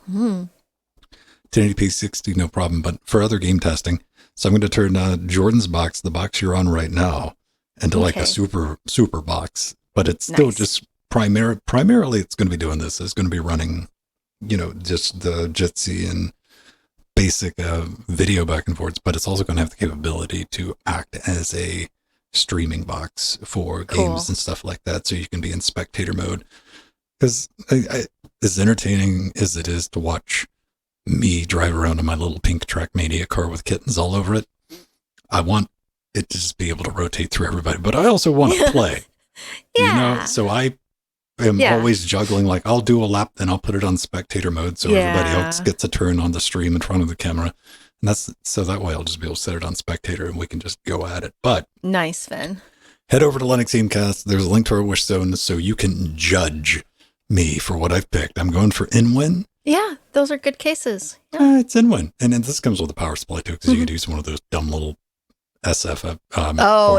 1080p 60, no problem. But for other game testing, so I'm going to turn Jordan's box, the box you're on right now, into like a super box. But it's still just primarily it's going to be doing this. It's going to be running just the Jitsi and basic video back and forth, but it's also going to have the capability to act as a streaming box for games and stuff like that. So you can be in spectator mode. Because as entertaining as it is to watch me drive around in my little pink Trackmania car with kittens all over it, I want it to just be able to rotate through everybody, but I also want to play. So I am always juggling, like I'll do a lap, then I'll put it on spectator mode so everybody else gets a turn on the stream in front of the camera. And so that way I'll just be able to set it on spectator and we can just go at it. But nice, Finn. Head over to Linux Gamecast. There's a link to our wish zone so you can judge me for what I've picked. I'm going for InWin. Yeah, those are good cases. Yeah. It's InWin. And then this comes with a power supply too, because you can use one of those dumb little SF. It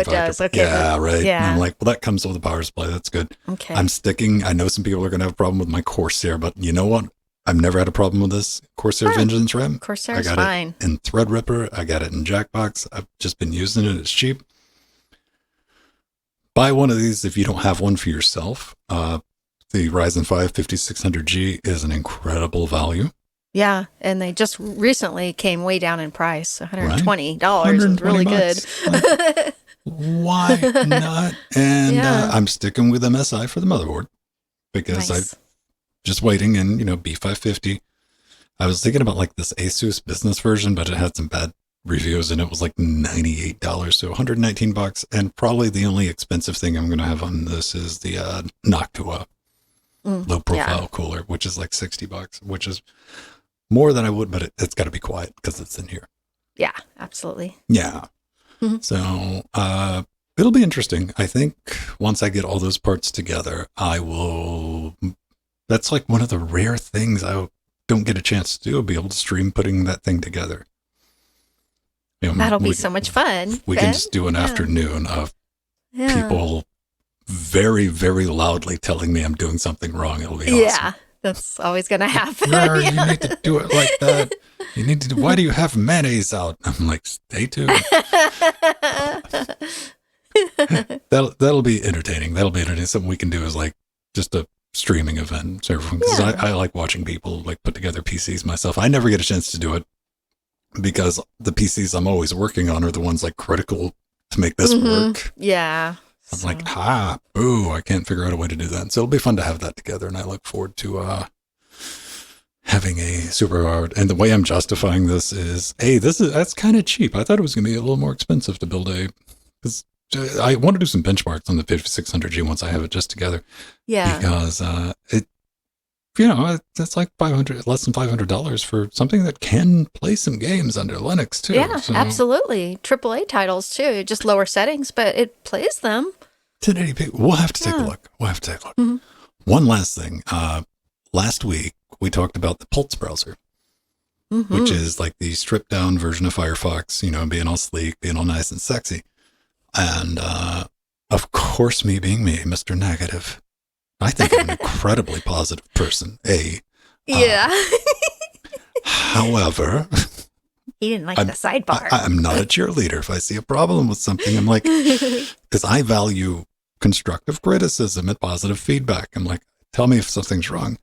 does. Okay. Yeah, right. Yeah. And I'm like, well, that comes with a power supply. That's good. Okay. I'm sticking. I know some people are going to have a problem with my Corsair, but you know what? I've never had a problem with this Corsair Vengeance RAM. Corsair's I got fine. it in Threadripper. I got it in Jackbox. I've just been using it. It's cheap. Buy one of these if you don't have one for yourself. The Ryzen 5 5600G is an incredible value. Yeah, and they just recently came way down in price. $120 is really good. Like, why not? And I'm sticking with MSI for the motherboard because I'm just waiting. And, B550. I was thinking about like this Asus business version, but it had some bad reviews and it was like $98. So $119. And probably the only expensive thing I'm going to have on this is the Noctua low profile cooler, which is like $60, which is more than I would, but it's got to be quiet because it's in here. Yeah, absolutely. Yeah. Mm-hmm. So it'll be interesting. I think once I get all those parts together, that's like one of the rare things I don't get a chance to do, be able to stream putting that thing together. That'll be so much fun. We can just do an afternoon of people very, very loudly telling me I'm doing something wrong. It'll be awesome. Yeah. That's always going to happen. You need to do it like that. You need to why do you have mayonnaise out? I'm like, stay tuned. That'll be entertaining. Something we can do is like just a streaming event. Because I like watching people like put together PCs myself. I never get a chance to do it because the PCs I'm always working on are the ones like critical to make this work. Yeah. I'm like, boo, I can't figure out a way to do that. So it'll be fun to have that together. And I look forward to having a super hard. And the way I'm justifying this is, that's kind of cheap. I thought it was going to be a little more expensive to build because I want to do some benchmarks on the 5600G once I have it just together. Yeah. Because that's like less than $500 for something that can play some games under Linux too. Yeah, absolutely. AAA titles too, just lower settings, but it plays them. 1080p. We'll have to take a look. Mm-hmm. One last thing. Last week we talked about the Pulse browser, which is like the stripped down version of Firefox, being all sleek, being all nice and sexy. And of course, me being me, Mr. Negative, I think I'm an incredibly positive person. Yeah. However, he didn't like the sidebar. I'm not a cheerleader. If I see a problem with something, I'm like, because I value constructive criticism and positive feedback. I'm like, tell me if something's wrong.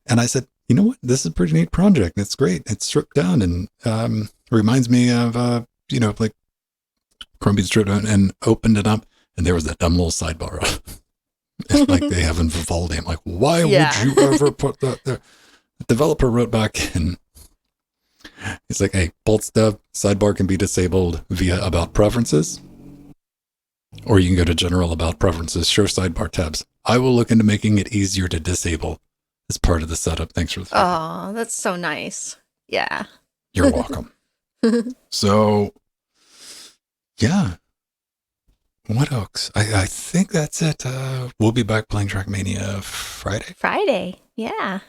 And I said, you know what? This is a pretty neat project. It's great. It's stripped down and reminds me of, like Chrome being stripped down, and opened it up. And there was that dumb little sidebar like they have in Vivaldi. I'm like, why would you ever put that there? The developer wrote back and he's like, hey, Pulse Dev sidebar can be disabled via About Preferences. Or you can go to General About Preferences, show sidebar tabs. I will look into making it easier to disable as part of the setup. Thanks for the feedback. Oh, that's so nice. Yeah. You're welcome. So, yeah. What else? I think that's it. We'll be back playing Trackmania Friday. Friday, yeah.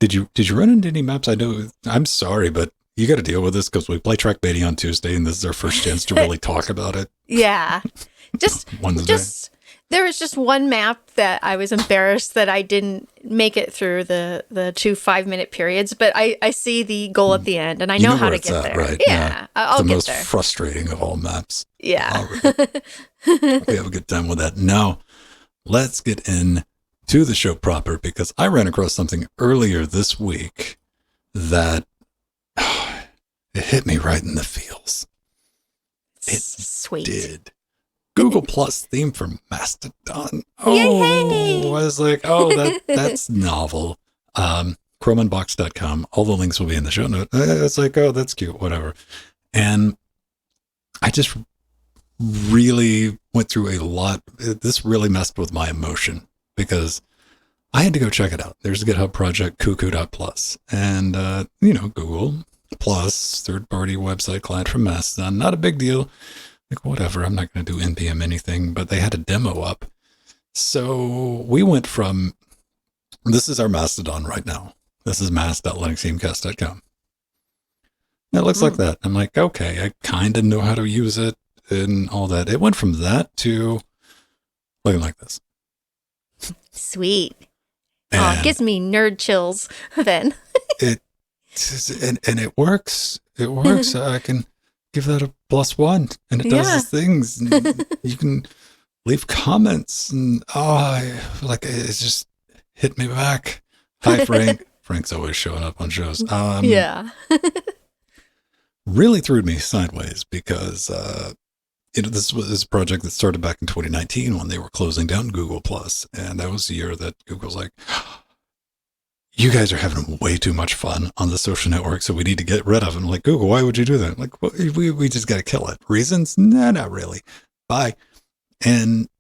Did you run into any maps? I know. I'm sorry, but you got to deal with this because we play Trackmania on Tuesday, and this is our first chance to really talk about it. Yeah, there was just one map that I was embarrassed that I didn't make it through the 2 5-minute periods, but I see the goal at the end, and I know how to get there. Right? Yeah, I'll get there. The most frustrating of all maps. Yeah. We have a good time with that. Now, let's get into the show proper, because I ran across something earlier this week that it hit me right in the feels. It Sweet. did. Google Plus theme for Mastodon. Yay! I was like, that's novel. Chromeunbox.com. All the links will be in the show note. It's like, oh, that's cute, whatever. And I just really went through a lot. This really messed with my emotion because I had to go check it out. There's a GitHub project, cuckoo.plus. And, Google Plus, third-party website client from Mastodon. Not a big deal. Like, whatever, I'm not going to do NPM anything, but they had a demo up. So we went from, this is our Mastodon right now. This is mass.linuxgamecast.com. It looks like that. I'm like, okay, I kind of know how to use it and all that. It went from that to looking like this. Sweet. It gives me nerd chills then. And it works. It works. I can give that a +1 and it does its things. And you can leave comments and it just hit me back. Hi, Frank. Frank's always showing up on shows. Really threw me sideways because this was a project that started back in 2019 when they were closing down Google Plus, and that was the year that Google's like, you guys are having way too much fun on the social network, so we need to get rid of it. I'm like, Google, why would you do that? Like, well, we just got to kill it. Reasons? Nah, not really. Bye. And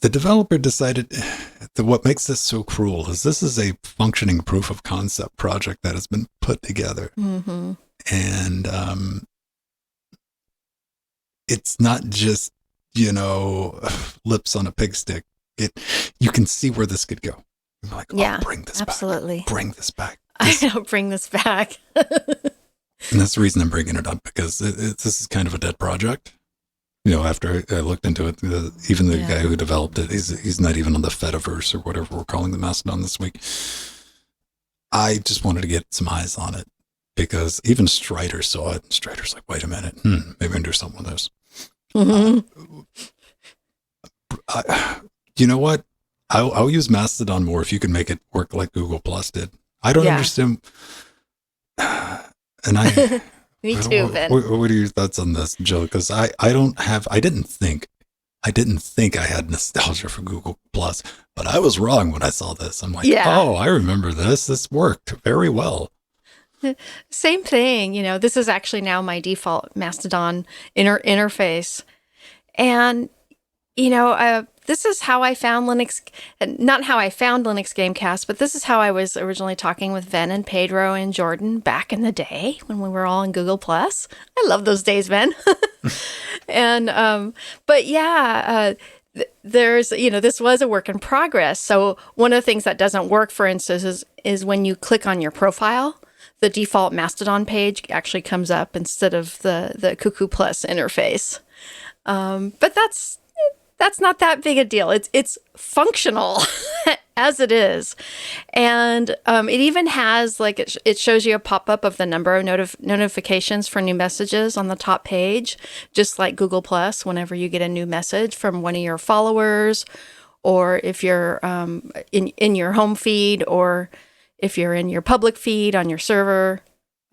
the developer decided that what makes this so cruel is this is a functioning proof of concept project that has been put together. Mm-hmm. And it's not just, lips on a pig stick. You can see where this could go. I'm like, bring this absolutely. back. Bring this back. I know, bring this back. And that's the reason I'm bringing it up, because this is kind of a dead project. After I looked into it, even the guy who developed it, he's not even on the Fediverse or whatever we're calling the Mastodon this week. I just wanted to get some eyes on it, because even Strider saw it. And Strider's like, wait a minute, maybe I can do something with this. Mm-hmm. You know what? I'll use Mastodon more if you can make it work like Google Plus did. I don't understand. And me too, Ben. What are your thoughts on this, Jill? Because I didn't think I had nostalgia for Google Plus, but I was wrong when I saw this. I'm like, oh, I remember this. This worked very well. Same thing. This is actually now my default Mastodon interface. And, this is how I found Linux, not how I found Linux Gamecast, but this is how I was originally talking with Ven and Pedro and Jordan back in the day when we were all in Google Plus. I love those days, Ven. And, but yeah, there's, this was a work in progress. So one of the things that doesn't work, for instance, is when you click on your profile, the default Mastodon page actually comes up instead of the Cuckoo Plus interface. But that's not that big a deal. It's functional as it is. And it even has, like, it shows you a pop-up of the number of notifications for new messages on the top page, just like Google Plus, whenever you get a new message from one of your followers, or if you're in your home feed, or if you're in your public feed on your server,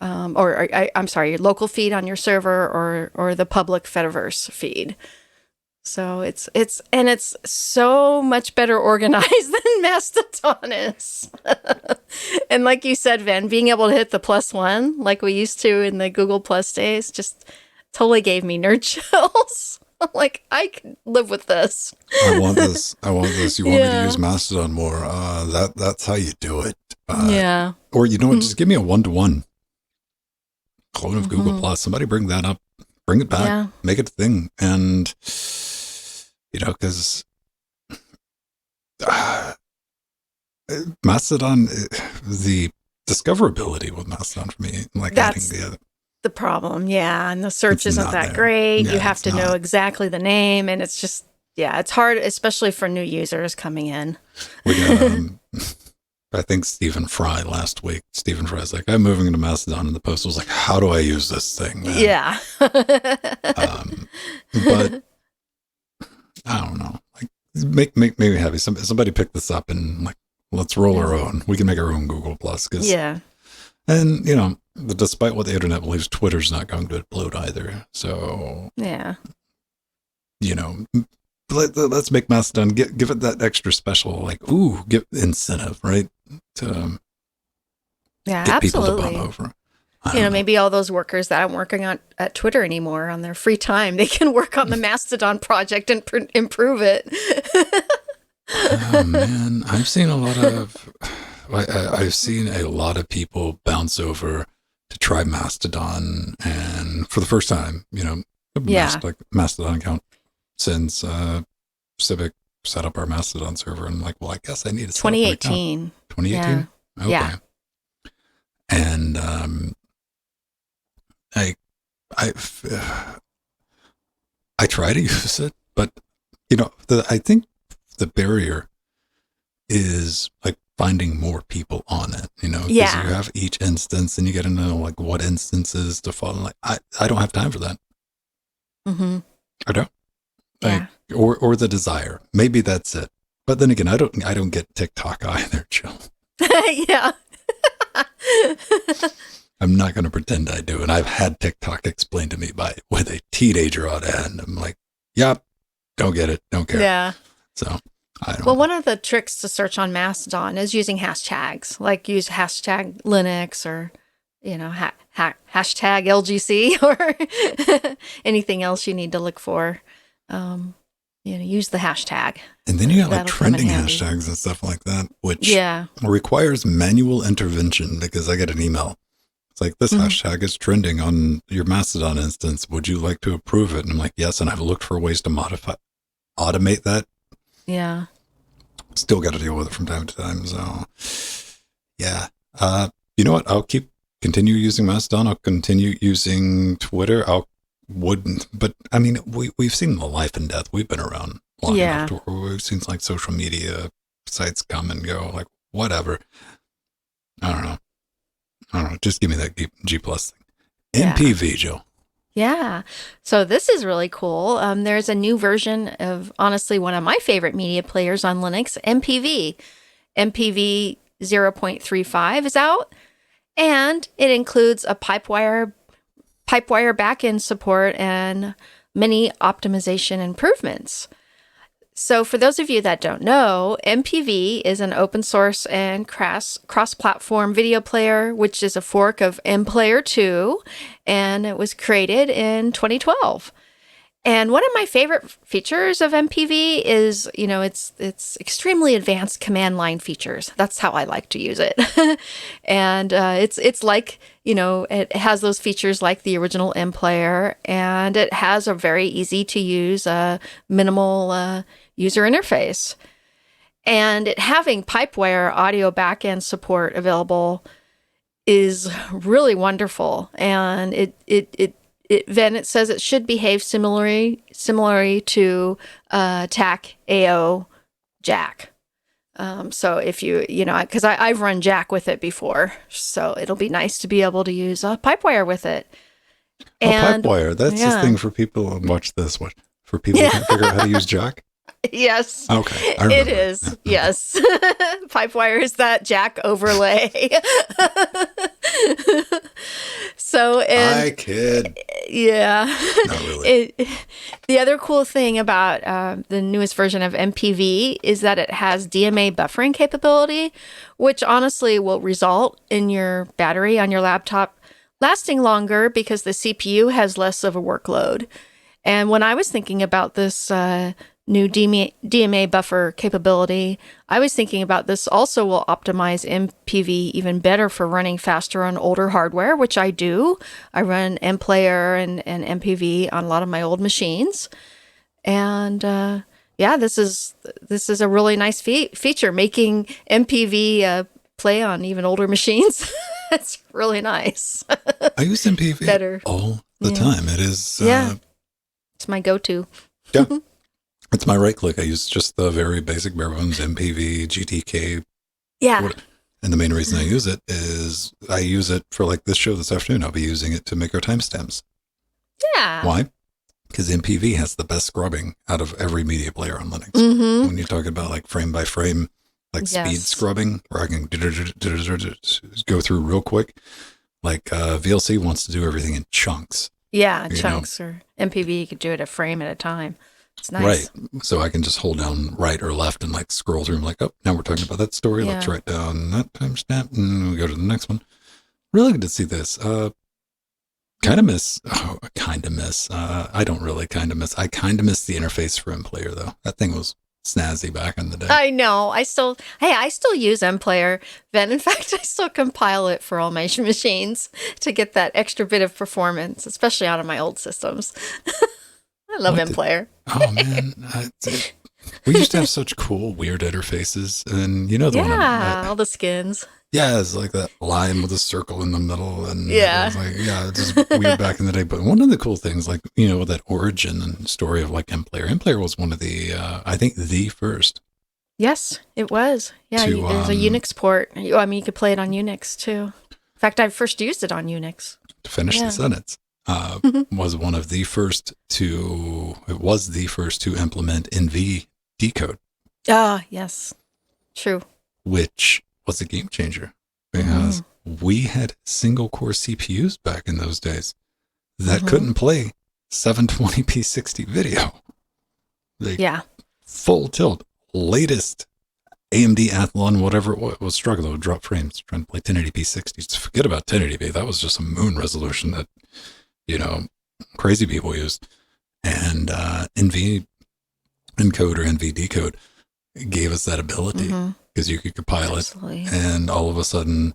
I'm sorry, your local feed on your server, or the public Fediverse feed. So it's so much better organized than Mastodon is. And like you said, Ven, being able to hit the +1 like we used to in the Google Plus days just totally gave me nerd chills. I'm like, I could live with this. I want this. You want me to use Mastodon more? That's how you do it. Yeah. Or you know what? Just give me a 1-to-1 clone of Google Plus. Somebody bring that up. Bring it back. Make it a thing. And because Mastodon, the discoverability with Mastodon for me, like that's adding the problem. Yeah. And the search isn't that great. Yeah, you have to know exactly the name. And it's just, it's hard, especially for new users coming in. We got, I think Stephen Fry last week. Stephen Fry's like, I'm moving into Mastodon. And the post was like, how do I use this thing, man? Yeah. But I don't know. Like, make me happy. Somebody pick this up and like, let's roll our own. We can make our own Google Plus. And despite what the internet believes, Twitter's not going to explode either. So let's make Mastodon give it that extra special, like, give incentive, right? To get people to bump over. Maybe all those workers that aren't working at Twitter anymore on their free time, they can work on the Mastodon project and improve it. Oh man, I've seen a lot of people bounce over to try Mastodon, and for the first time, Mastodon account since Civic set up our Mastodon server, and like, well, I guess I need to set 2018. 2018? Yeah. Okay. Yeah. And I try to use it, but I think the barrier is like finding more people on it, because you have each instance and you get to know like what instances to follow. Like I don't have time for that. Mm-hmm. I don't. Or the desire. Maybe that's it. But then again, I don't get TikTok either, Jill. Yeah. I'm not going to pretend I do. And I've had TikTok explained to me with a teenager on end. I'm like, yep, don't get it. Don't care. Yeah. So I don't know. One of the tricks to search on Mastodon is using hashtags, like use hashtag Linux or, hashtag LGC or anything else you need to look for. Use the hashtag. And then you got like trending hashtags and stuff like that, which requires manual intervention, because I get an email. It's like, this hashtag is trending on your Mastodon instance. Would you like to approve it? And I'm like, yes. And I've looked for ways to automate that. Yeah. Still got to deal with it from time to time. So yeah. You know what? I'll continue using Mastodon. I'll continue using Twitter. But I mean, we've seen the life and death. We've been around long enough to where we've seen like social media sites come and go, like whatever. I don't know. Just give me that G plus thing. MPV, Jill. Yeah. So this is really cool. There's a new version of, honestly, one of my favorite media players on Linux, MPV. MPV 0.35 is out, and it includes a Pipewire backend support and many optimization improvements. So for those of you that don't know, MPV is an open source and cross-platform video player, which is a fork of MPlayer 2, and it was created in 2012. And one of my favorite features of MPV is, it's extremely advanced command line features. That's how I like to use it. And it's like, it has those features like the original M player, and it has a very easy to use, minimal user interface. And it having Pipewire audio backend support available is really wonderful. And then it says it should behave similarly to TAC AO Jack. So if because I've run Jack with it before, so it'll be nice to be able to use Pipewire with it. And Pipewire, that's the thing for people. Watch this. For people who can't figure out how to use Jack. Yes. Okay. It is. Yes. Pipewire is that Jack overlay. I kid. Yeah. Not really. The other cool thing about the newest version of MPV is that it has DMA buffering capability, which honestly will result in your battery on your laptop lasting longer because the CPU has less of a workload. And when I was thinking about this new DMA buffer capability, I was thinking about this also will optimize MPV even better for running faster on older hardware, which I do. I run MPlayer and MPV on a lot of my old machines. And this is a really nice feature, making MPV play on even older machines. It's really nice. I use MPV better all the time. It is... it's my go-to. Yeah. It's my right click. I use just the very basic bare bones MPV, GTK. Yeah. And the main reason I use it is I use it for like this show this afternoon. I'll be using it to make our timestamps. Yeah. Why? Because MPV has the best scrubbing out of every media player on Linux. Mm-hmm. When you're talking about like frame by frame, like speed scrubbing, where I can go through real quick. Like VLC wants to do everything in chunks. Yeah, chunks, or MPV, you could do it a frame at a time. It's nice. Right. So I can just hold down right or left and like scroll through. I'm like, oh, now we're talking about that story. Yeah. Let's write down that timestamp and we go to the next one. Really good to see this. I don't really kind of miss. I kind of miss the interface for MPlayer though. That thing was snazzy back in the day. I know. I still use MPlayer. Then in fact, I still compile it for all my machines to get that extra bit of performance, especially out of my old systems. I love MPlayer. Oh man, we used to have such cool, weird interfaces, and the one. All the skins. Yeah, it's like that line with a circle in the middle, and it was like, it's just weird back in the day. But one of the cool things, like that origin and story of like MPlayer. MPlayer was one of the, I think, the first. Yes, it was. Yeah, there's a Unix port. I mean, you could play it on Unix too. In fact, I first used it on Unix. To finish the sentence. Was one of the first to implement NV decode. Ah, yes. True. Which was a game changer because we had single core CPUs back in those days that couldn't play 720p 60 video. Full tilt, latest AMD Athlon, whatever it was struggling with drop frames, trying to play 1080p 60. Just forget about 1080p. That was just a moon resolution that crazy people used. And NV encode or NV decode gave us that ability because you could compile it, and all of a sudden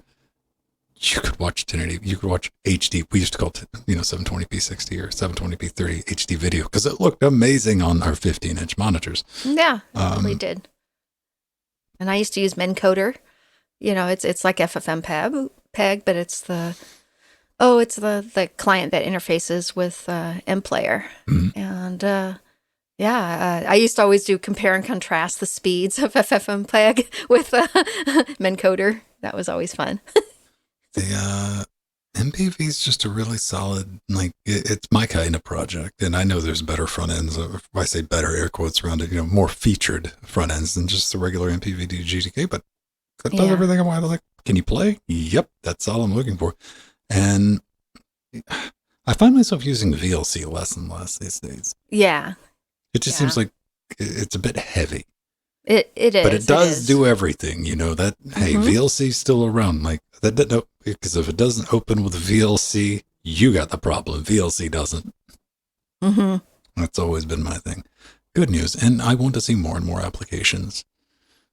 you could watch 1080. You could watch HD. We used to call it 720p 60 or 720p 30 HD video because it looked amazing on our 15-inch monitors. Yeah, it really did. And I used to use Mencoder. It's like FFmpeg, but it's the client that interfaces with MPlayer. And I used to always do compare and contrast the speeds of FFmpeg with Mencoder. That was always fun. The MPV is just a really solid, it's my kind of project. And I know there's better front ends, if I say better, air quotes around it, more featured front ends than just the regular MPV GTK, but that does everything I want. Like, can you play? Yep, that's all I'm looking for. And I find myself using VLC less and less these days. Yeah. It just seems like it's a bit heavy. It is. But it does do everything, that, hey, VLC's still around. Like, that, because if it doesn't open with VLC, you got the problem. VLC doesn't. That's always been my thing. Good news. And I want to see more and more applications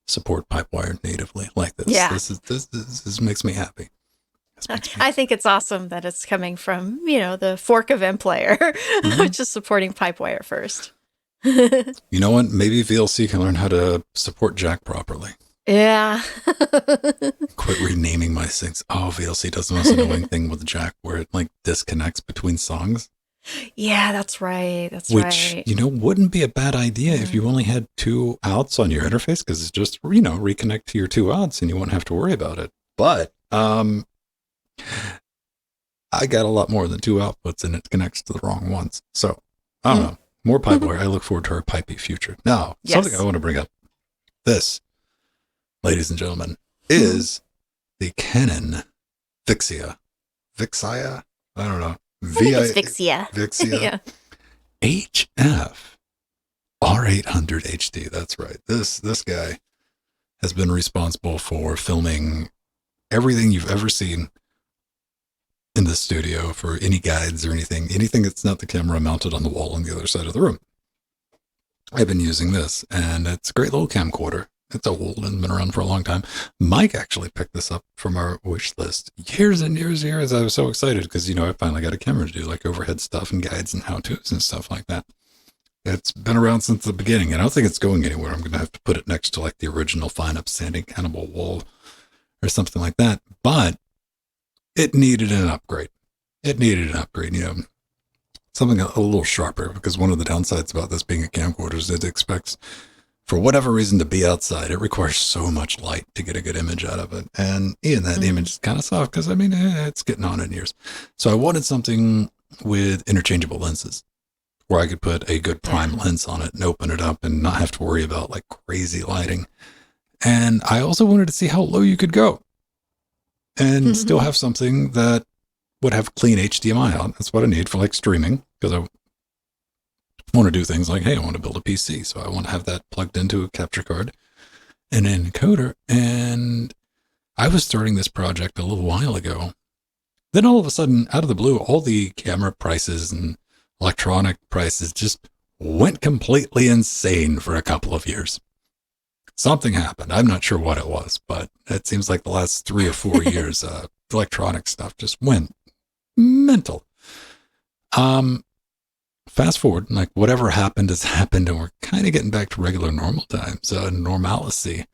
support Pipewire natively like this. Yeah. This makes me happy. I think it's awesome that it's coming from, the fork of MPlayer, which is supporting Pipewire first. You know what? Maybe VLC can learn how to support Jack properly. Yeah. Quit renaming my things. Oh, VLC does the most annoying thing with Jack where it like disconnects between songs. Yeah, that's right. Which, wouldn't be a bad idea if you only had 2 outs on your interface, because it's just, reconnect to your 2 outs and you won't have to worry about it. But I got a lot more than 2 outputs and it connects to the wrong ones. So, I don't know. More Pipewire. I look forward to our pipey future. Now, something I want to bring up. This, ladies and gentlemen, is the Canon Vixia. Vixia? I don't know. I think it's Vixia. Vixia. Yeah. HF R800 HD. That's right. This guy has been responsible for filming everything you've ever seen in the studio, for any guides or anything that's not the camera mounted on the wall on the other side of the room. I've been using this, and it's a great little camcorder. It's old and been around for a long time. Mike actually picked this up from our wish list years and years and years. I was so excited because, I finally got a camera to do like overhead stuff and guides and how-tos and stuff like that. It's been around since the beginning, and I don't think it's going anywhere. I'm going to have to put it next to like the original fine upstanding Cannibal wall or something like that. But it needed an upgrade. Something a little sharper, because one of the downsides about this being a camcorder is it expects, for whatever reason, to be outside. It requires so much light to get a good image out of it. And that image is kind of soft because, it's getting on in years. So I wanted something with interchangeable lenses where I could put a good prime lens on it and open it up and not have to worry about like crazy lighting. And I also wanted to see how low you could go and still have something that would have clean HDMI out. That's what I need for like streaming, because I want to do things like, hey, I want to build a PC, so I want to have that plugged into a capture card and an encoder. And I was starting this project a little while ago. Then all of a sudden, out of the blue, all the camera prices and electronic prices just went completely insane for a couple of years. Something happened. I'm not sure what it was, but it seems like the last 3 or 4 years, electronic stuff just went mental. Fast forward, like whatever happened has happened, and we're kind of getting back to regular normal times, normalcy.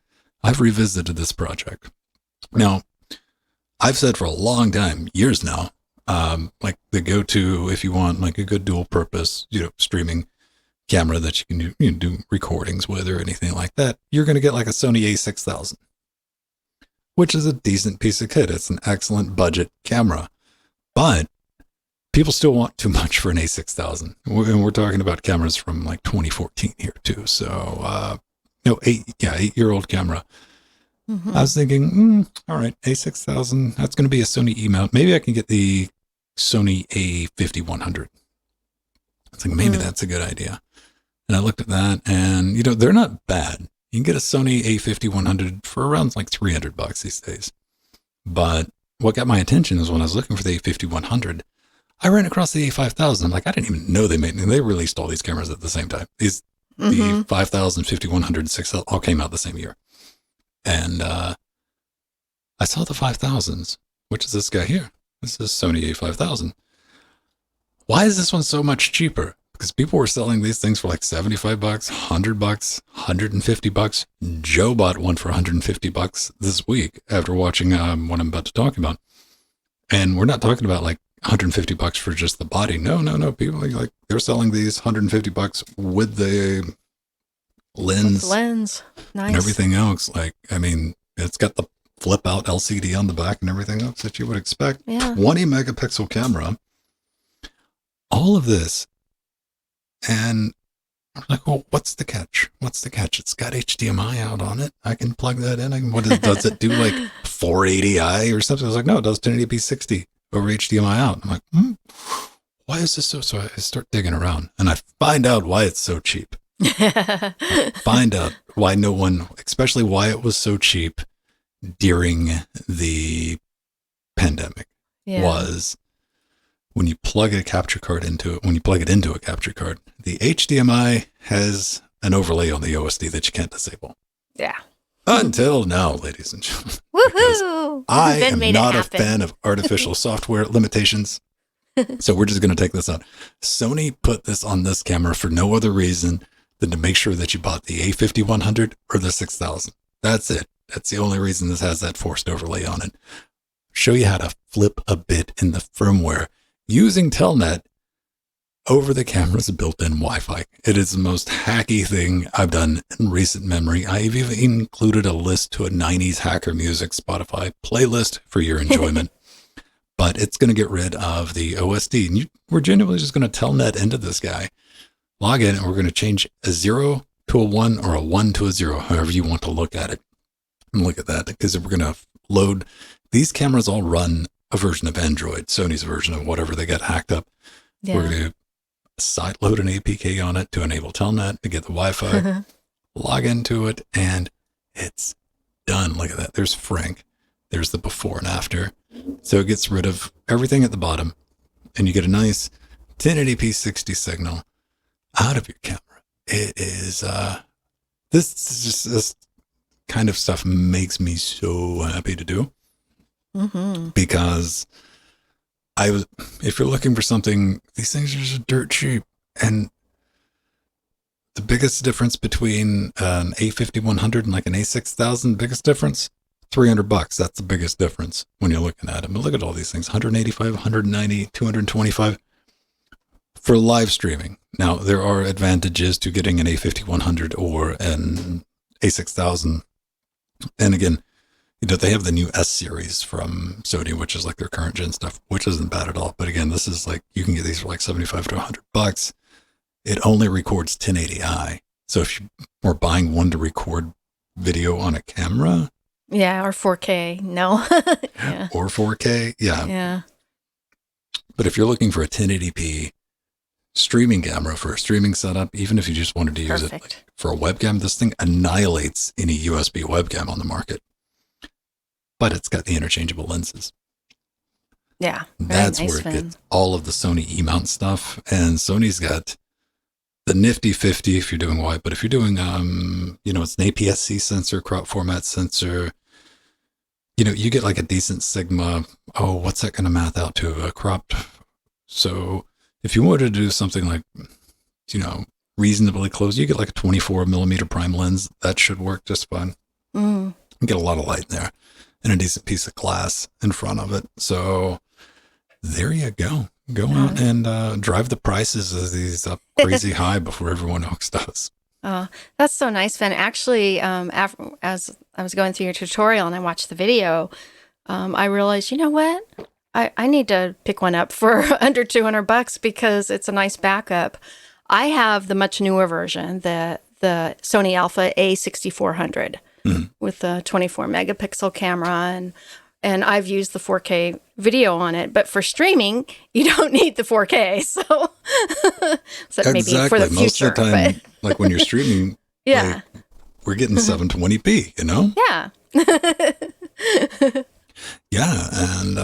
I've revisited this project. Now, I've said for a long time, years now, like the go-to, if you want like a good dual purpose, streaming camera that you can do recordings with or anything like that, you're going to get like a Sony A6000, which is a decent piece of kit. It's an excellent budget camera, but people still want too much for an A6000. And we're talking about cameras from like 2014 here too. So, 8-year-old camera. I was thinking, all right, A6000, that's going to be a Sony E mount. Maybe I can get the Sony A5100. I was like, maybe that's a good idea. And I looked at that, and, they're not bad. You can get a Sony A5100 for around like $300 these days. But what got my attention is when I was looking for the A5100, I ran across the A5000. I'm like, I didn't even know they released all these cameras at the same time. The 5000, 5100, 6000 all came out the same year. And I saw the 5000s, which is this guy here. This is Sony A5000. Why is this one so much cheaper? Because people were selling these things for like $75, $100, $150. Joe bought one for $150 this week after watching what I'm about to talk about. And we're not talking about like $150 for just the body. No. People like they're selling these $150 with the lens, nice, and everything else. It's got the flip out LCD on the back and everything else that you would expect. 20 megapixel camera, all of this. And I'm like, well, what's the catch? It's got HDMI out on it. I can plug that in. Does it do like 480i or something? I was like, no, it does 1080p 60 over HDMI out. I'm like, why is this so? So I start digging around and I find out why it's so cheap. I find out why no one, especially why it was so cheap during the pandemic, was when you plug a capture card into it, when you plug it into a capture card, the HDMI has an overlay on the OSD that you can't disable. Yeah. Until now, ladies and gentlemen. Woohoo! I am not a fan of artificial software limitations. So we're just going to take this out. Sony put this on this camera for no other reason than to make sure that you bought the A5100 or the 6000. That's it. That's the only reason this has that forced overlay on it. Show you how to flip a bit in the firmware using Telnet over the camera's built-in Wi-Fi. It is the most hacky thing I've done in recent memory. I've even included a list to a 90s hacker music Spotify playlist for your enjoyment. But it's going to get rid of the OSD. And we're genuinely just going to Telnet into this guy, log in, and we're going to change a 0 to a 1 or a 1 to a 0, however you want to look at it. And look at that, because we're going to load, these cameras all run a version of Android, Sony's version of whatever they got hacked up. Yeah. We're going to side load an APK on it to enable Telnet to get the Wi-Fi, log into it, and it's done. Look at that. There's Frank. There's the before and after. So it gets rid of everything at the bottom, and you get a nice 1080p 60 signal out of your camera. It is, this kind of stuff makes me so happy to do. Because if you're looking for something, these things are just dirt cheap. And the biggest difference between an A5100 and like an A6000, biggest difference, $300. That's the biggest difference when you're looking at it. But look at all these things, 185, 190, 225 for live streaming. Now, there are advantages to getting an A5100 or an A6000. And again, they have the new S series from Sony, which is like their current gen stuff, which isn't bad at all. But again, this is like, you can get these for like 75 to $100. It only records 1080i. So if you were buying one to record video on a camera. Yeah, or 4K. No. Yeah. Or 4K. Yeah. Yeah. But if you're looking for a 1080p streaming camera for a streaming setup, even if you just wanted to use it like for a webcam, this thing annihilates any USB webcam on the market. But it's got the interchangeable lenses. Yeah. That's nice, where it gets all of the Sony E-mount stuff. And Sony's got the nifty 50 if you're doing wide, but if you're doing, it's an APS-C sensor, crop format sensor, you get like a decent Sigma. Oh, what's that going to math out to? A cropped. So if you wanted to do something like, reasonably close, you get like a 24 millimeter prime lens. That should work just fine. You get a lot of light in there. And a decent piece of glass in front of it. So there you go. Go out and drive the prices of these up crazy high before everyone else does. Oh, that's so nice, Finn. Actually, as I was going through your tutorial and I watched the video, I realized, you know what? I need to pick one up for under $200 because it's a nice backup. I have the much newer version, the Sony Alpha A6400. With a 24 megapixel camera, and I've used the 4K video on it, but for streaming, you don't need the 4K. So exactly. Maybe for the future. Most of the time, like when you're streaming, yeah, like, we're getting 720p, Yeah. Yeah, and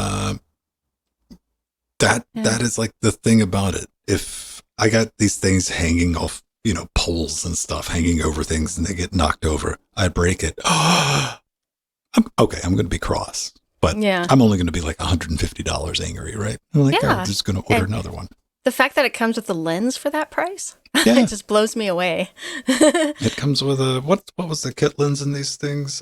that is like the thing about it. If I got these things hanging off, poles and stuff hanging over things and they get knocked over, I break it. I'm going to be cross, but I'm only going to be like $150 angry, right? I'm like, I'm just going to order another one. The fact that it comes with the lens for that price, it just blows me away. It comes with a, what was the kit lens in these things?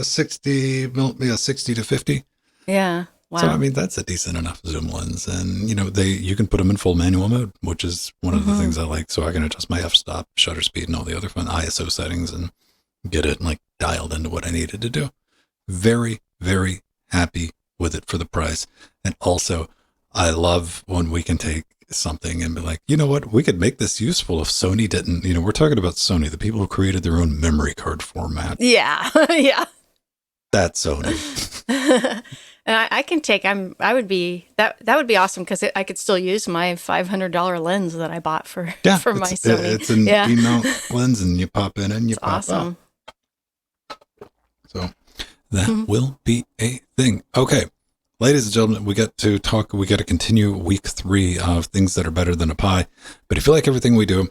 60 to 50. Yeah. Wow. So, that's a decent enough zoom lens. And, you can put them in full manual mode, which is one of the things I like. So I can adjust my f-stop, shutter speed, and all the other fun ISO settings and get it like dialed into what I needed to do. Very, very happy with it for the price. And also, I love when we can take something and be like, you know what, we could make this useful if Sony didn't, we're talking about Sony, the people who created their own memory card format. Yeah. Yeah. That's Sony. And I can take, that would be awesome because I could still use my $500 lens that I bought for my Sony. It's an E-mount lens and you pop in and you pop awesome. Out. So that will be a thing. Okay. Ladies and gentlemen, we got to continue week 3 of things that are better than a pie. But if you like everything we do,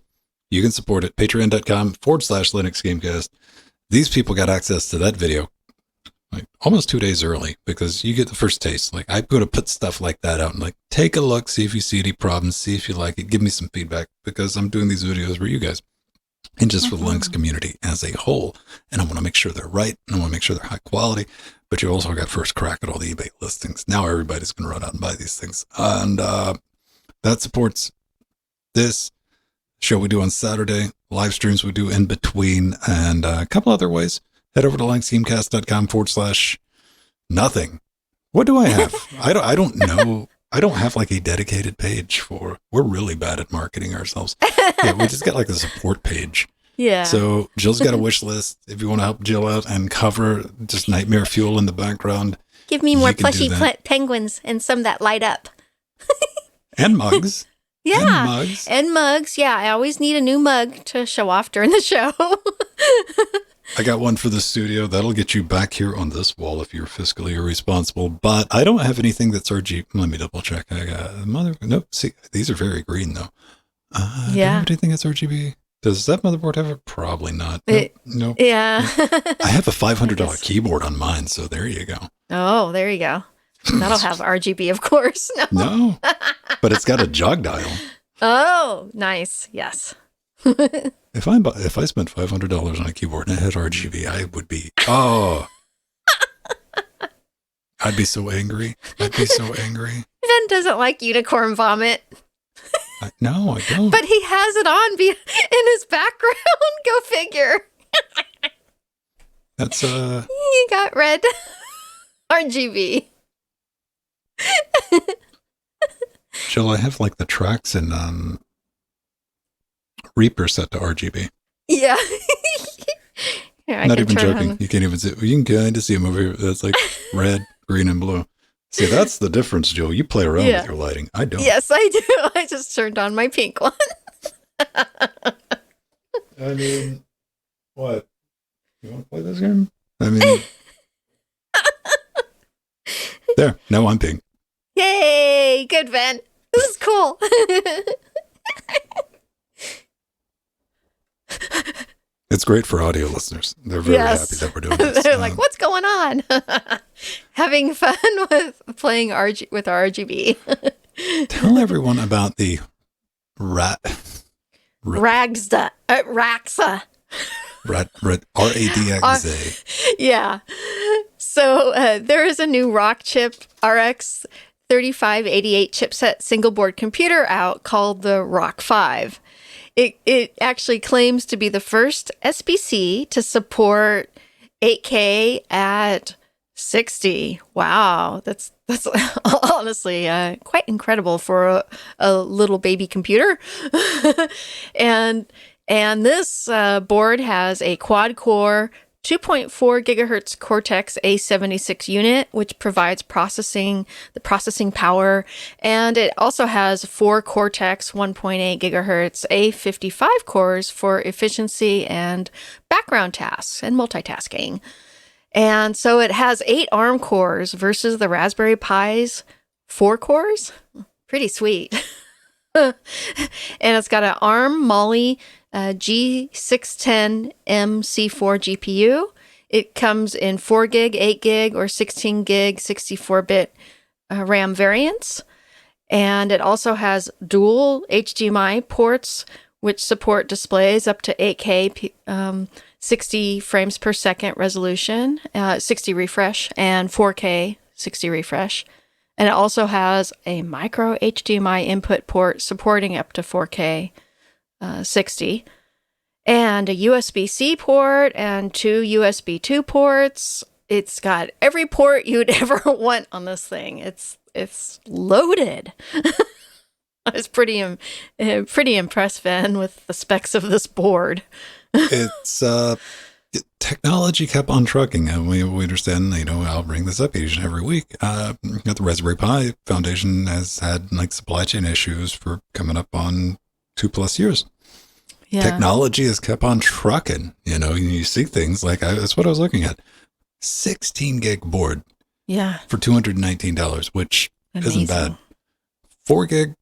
you can support it. Patreon.com/Linux Gamecast. These people got access to that video like almost 2 days early because you get the first taste. Like I'm going to put stuff like that out and like take a look, see if you see any problems, see if you like it, give me some feedback because I'm doing these videos for you guys and just for the Linux community as a whole. And I want to make sure they're right and I want to make sure they're high quality. But you also got first crack at all the eBay listings. Now everybody's going to run out and buy these things. And that supports this show we do on Saturday, live streams we do in between, and a couple other ways. Head over to linuxgamecast.com/nothing. What do I have? I don't know. I don't have like a dedicated page for, we're really bad at marketing ourselves. Yeah, we just got like a support page. Yeah. So Jill's got a wish list. If you want to help Jill out and cover just Nightmare Fuel in the background. Give me more plushy penguins and some that light up. And mugs. Yeah. And mugs. Yeah. I always need a new mug to show off during the show. I got one for the studio. That'll get you back here on this wall if you're fiscally irresponsible. But I don't have anything that's RGB. Let me double check. I got nope. See, these are very green though. Do you have anything that's RGB? Does that motherboard have it? Probably not. Nope. Yeah. I have a $500 keyboard on mine, so there you go. Oh, there you go. That'll have RGB, of course. No, but it's got a jog dial. Oh, nice. Yes. If I spent $500 on a keyboard and it had RGB, I would be I'd be so angry. Ben doesn't like unicorn vomit. No, I don't. But he has it on in his background. Go figure. That's You got red RGB. Jill, I have like the tracks in Reaper set to RGB. Yeah. Here, Not even joking. You can't even see. You can kind of see them over here. That's like red, green, and blue. See, that's the difference, Jill. You play around with your lighting. I don't. Yes, I do. I just turned on my pink one. I mean, what? You want to play this game? I mean, there. Now I'm pink. Yay! Good, Ben. This is cool. It's great for audio listeners. They're very happy that we're doing this. They're like, what's going on? Having fun with playing with RGB. Tell everyone about the Raxa. RADXA. Yeah. So there is a new Rockchip RX 3588 chipset single board computer out called the Rock 5. It actually claims to be the first SBC to support 8K at 60. Wow, that's honestly quite incredible for a little baby computer. and this board has a quad core 2.4 gigahertz Cortex A76 unit, which provides the processing power. And it also has 4 Cortex 1.8 gigahertz A55 cores for efficiency and background tasks and multitasking. And so it has 8 ARM cores versus the Raspberry Pi's 4 cores. Pretty sweet. And it's got an ARM Mali G610 MC4 GPU. It comes in 4 gig, 8 gig, or 16 gig 64-bit RAM variants. And it also has dual HDMI ports, which support displays up to 8K 60 frames per second resolution, 60 refresh, and 4K 60 refresh. And it also has a micro HDMI input port supporting up to 4K 60, and a USB-C port and 2 USB 2 ports. It's got every port you'd ever want on this thing. It's loaded. I was pretty impressed, Ben, with the specs of this board. It's technology kept on trucking, and we understand. I'll bring this up each and every week. The Raspberry Pi Foundation has had like supply chain issues for coming up on 2+ years. Yeah. Technology has kept on trucking. You see things like that's what I was looking at. 16 gig board. Yeah. For $219, which Amazing. isn't bad. 4 gig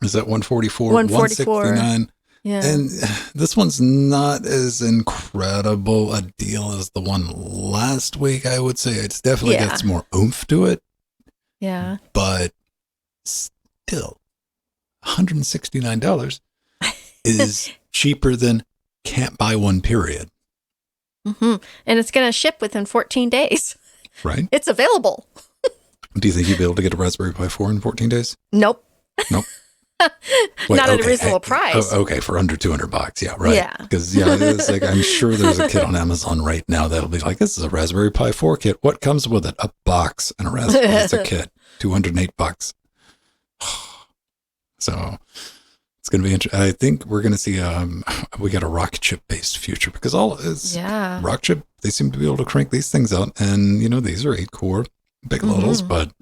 is at 144, 144. 169. Yeah. And this one's not as incredible a deal as the one last week, I would say. It's definitely got some more oomph to it. Yeah. But still, $169 is cheaper than can't buy one, period. Mm-hmm. And it's going to ship within 14 days. Right? It's available. Do you think you'd be able to get a Raspberry Pi 4 in 14 days? Nope. Nope. Wait, not at a reasonable price. Okay, for under $200. Yeah, right. Yeah. Because it's like, I'm sure there's a kit on Amazon right now that'll be like, this is a Raspberry Pi 4 kit. What comes with it? A box and a Raspberry. It's a kit. $208. So it's going to be interesting. I think we're going to see, we got a rock chip based future because rock chip, they seem to be able to crank these things out. And, these are 8 core, big littles, but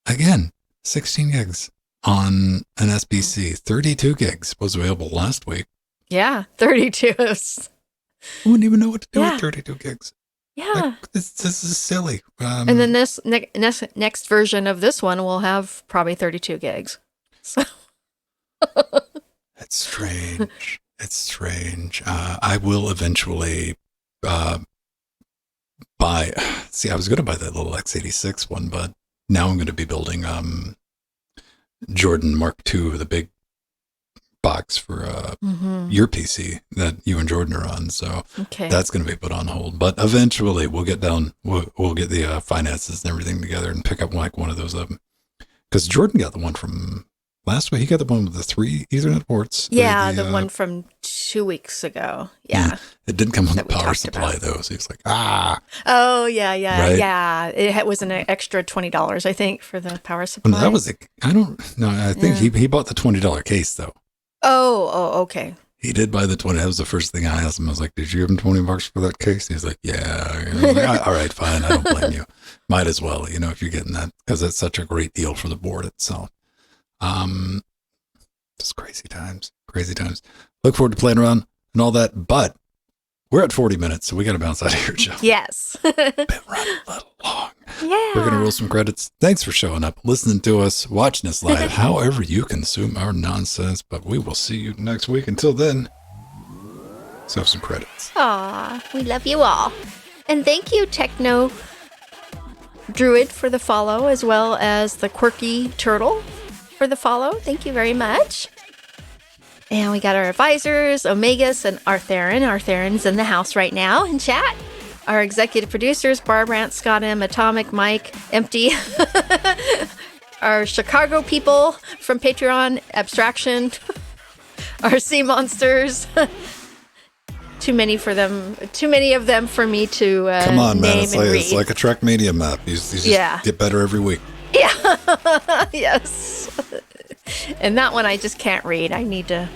again, 16 gigs on an SBC. 32 gigs was available last week. Yeah, 32. I wouldn't even know what to do with 32 gigs. Yeah. Like, this is silly. And then this next version of this one will have probably 32 gigs. So. It's strange. It's strange. I will eventually buy. See, I was going to buy that little x86 one, but now I'm going to be building Jordan Mark II, the big box for your PC that you and Jordan are on. So that's going to be put on hold. But eventually we'll get down. We'll get the finances and everything together and pick up like one of those. Because Jordan got the one from last week. He got the one with the 3 Ethernet ports. Yeah, the one from 2 weeks ago. Yeah. It didn't come with the power supply though. So he was like, Oh, yeah. Right? Yeah. It was an extra $20, I think, for the power supply. And that was I don't know. I think he bought the $20 case though. Oh, okay. He did buy the 20. That was the first thing I asked him. I was like, did you give him $20 for that case? He's like, yeah. I was like, all right, fine. I don't blame you. Might as well, if you're getting that, because it's such a great deal for the board itself. Just crazy times. Look forward to playing around and all that, but we're at 40 minutes, so we got to bounce out of here, Joe. Yes. Been running a little long. Yeah. We're going to roll some credits. Thanks for showing up, listening to us, watching us live, however you consume our nonsense, but we will see you next week. Until then, let's have some credits. Aw, we love you all. And thank you, Techno Druid, for the follow, as well as the Quirky Turtle for the follow. Thank you very much. And we got our advisors, Omegas and Artherin. Artherin's in the house right now in chat. Our executive producers, Barbrandt, Scott M, Atomic, Mike, Empty. Our Chicago people from Patreon, Abstraction. Our Sea Monsters. Too many of them for me to come on, name man. It's like a Trek Media map. You just get better every week. Yeah. Yes. And that one I just can't read. I need to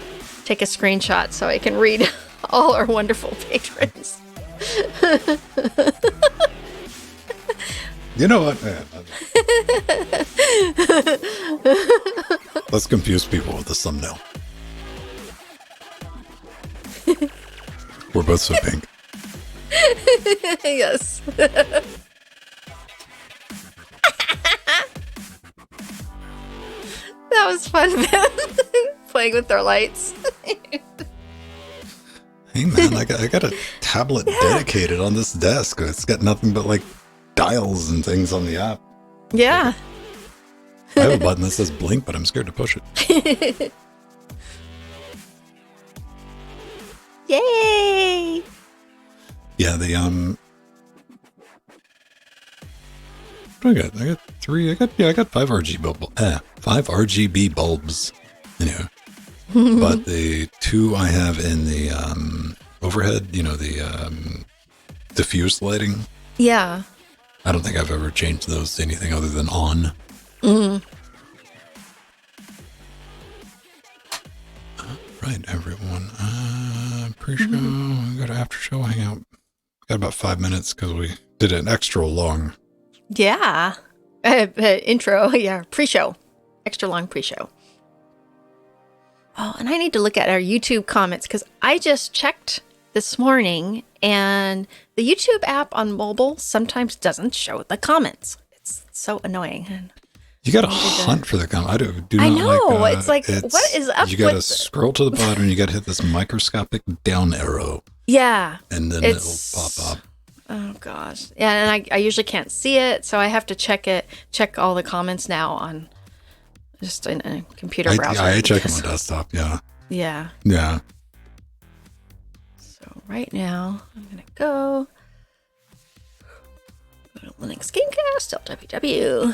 take a screenshot so I can read all our wonderful patrons. You know what? Let's confuse people with the thumbnail. We're both so pink. Yes. That was fun, playing with our lights. Hey man, I got a tablet dedicated on this desk. It's got nothing but like dials and things on the app. Yeah. I have a button that says blink, but I'm scared to push it. Yay! Yeah, the what do I got? I got 3. I got 5 RGB bulbs. Anyway. But the 2 I have in the overhead, the diffuse lighting. Yeah. I don't think I've ever changed those to anything other than on. Mm-hmm. Right, everyone. Pre-show, we got an after-show hangout. Got about 5 minutes because we did an extra long. Yeah. Intro, yeah, pre-show. Extra long pre-show. Oh, and I need to look at our YouTube comments because I just checked this morning And the YouTube app on mobile sometimes doesn't show the comments. It's so annoying. You got to hunt for the comment. I do I not know. like It's like, what is up You got to with scroll to the bottom and you got to hit this microscopic down arrow. Yeah. And then it'll pop up. Oh, gosh. Yeah, and I usually can't see it, so I have to check all the comments now on just in a computer browser. I check them on desktop, yeah. Yeah. Yeah. So right now, I'm going to go to Linux Gamecast, LWW.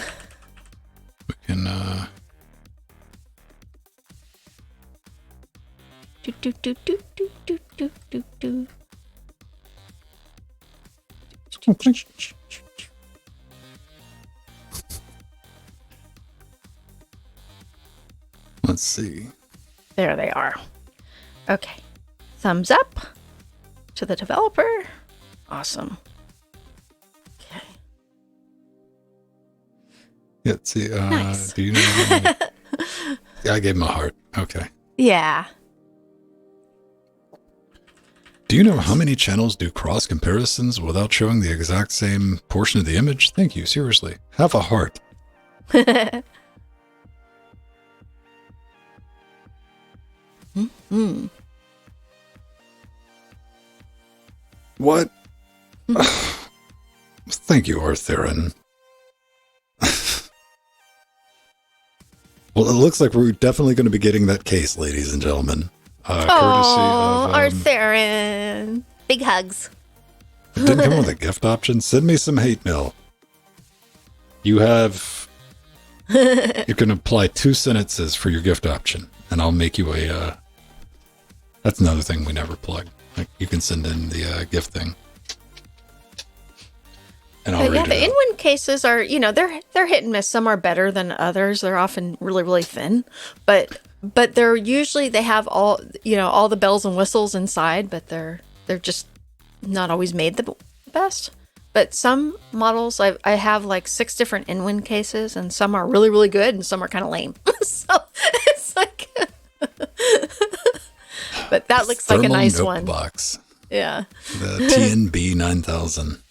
We can, Let's see. There they are. Okay. Thumbs up to the developer. Awesome. Okay. Yeah, see, Nice. Do you know? Yeah, I gave him a heart. Okay. Yeah. Do you know how many channels do cross comparisons without showing the exact same portion of the image? Thank you, seriously. Have a heart. Mm-hmm. What? Thank you, Artherin. Well, it looks like we're definitely going to be getting that case, ladies and gentlemen. Courtesy of... Artherin. Big hugs. It didn't come with a gift option. Send me some hate mail. You have... You can apply 2 sentences for your gift option, and I'll make you a... That's another thing we never plug. Like, you can send in the gift thing. And I'll read the it out. in-win cases are, they're hit and miss. Some are better than others. They're often really, really thin, but they're usually, they have all the bells and whistles inside, but they're just not always made the best. But some models, I have like 6 different in-win cases, and some are really, really good, and some are kind of lame. So it's like, but that looks like a nice one. Box. Yeah. The TNB 9000.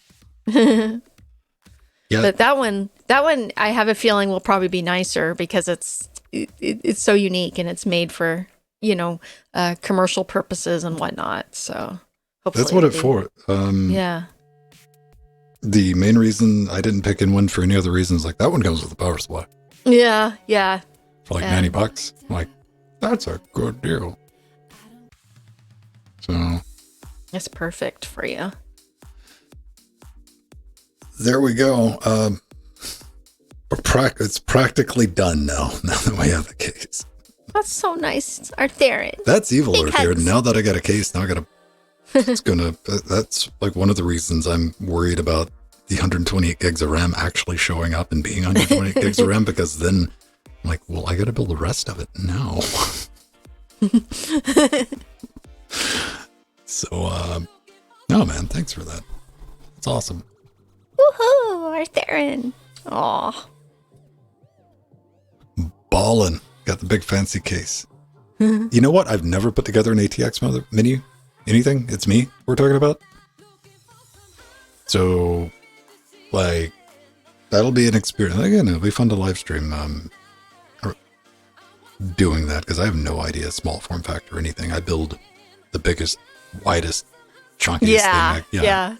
Yeah. But that one, I have a feeling will probably be nicer because it's so unique and it's made for commercial purposes and whatnot. So hopefully that's what it's for. Yeah. The main reason I didn't pick in one for any other reasons, like that one comes with a power supply. Yeah. For like $90. I'm like, that's a good deal. So it's perfect for you. There we go. It's practically done now that we have the case. That's so nice, Artherin. That's evil, Big Artherin. hugs. Now that I got a case, now I got to... That's like one of the reasons I'm worried about the 128 gigs of RAM actually showing up and being 128 gigs of RAM, because then I'm like, well, I got to build the rest of it now. So, no, man, thanks for that. It's awesome. Woohoo, Artherin. Aw. Ballin'. Got the big fancy case. You know what? I've never put together an ATX mini. Anything. It's me we're talking about. So, like, that'll be an experience. Again, it'll be fun to live stream doing that, because I have no idea small form factor or anything. I build the biggest, widest, chunkiest thing. Yeah.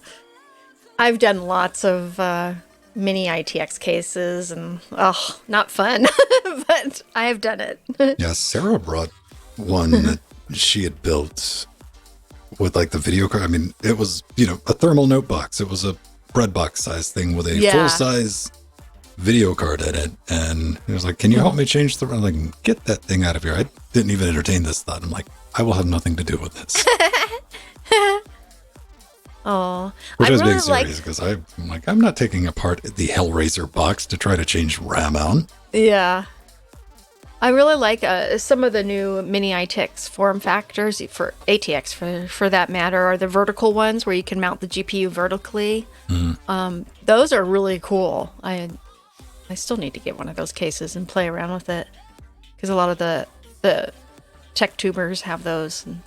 I've done lots of mini ITX cases, and not fun, but I have done it. Yeah, Sarah brought one that she had built with like the video card. I mean, it was, a thermal note box. It was a bread box size thing with a full size video card in it. And it was like, can you help me change the... I'm like, get that thing out of here. I didn't even entertain this thought. I'm like, I will have nothing to do with this. Oh, which I was being serious, because I'm like, I'm not taking apart the Hellraiser box to try to change RAM out. Yeah. I really like some of the new mini ITX form factors for ATX, for that matter, are the vertical ones where you can mount the GPU vertically. Those are really cool. I still need to get one of those cases and play around with it, because a lot of the tech tubers have those. And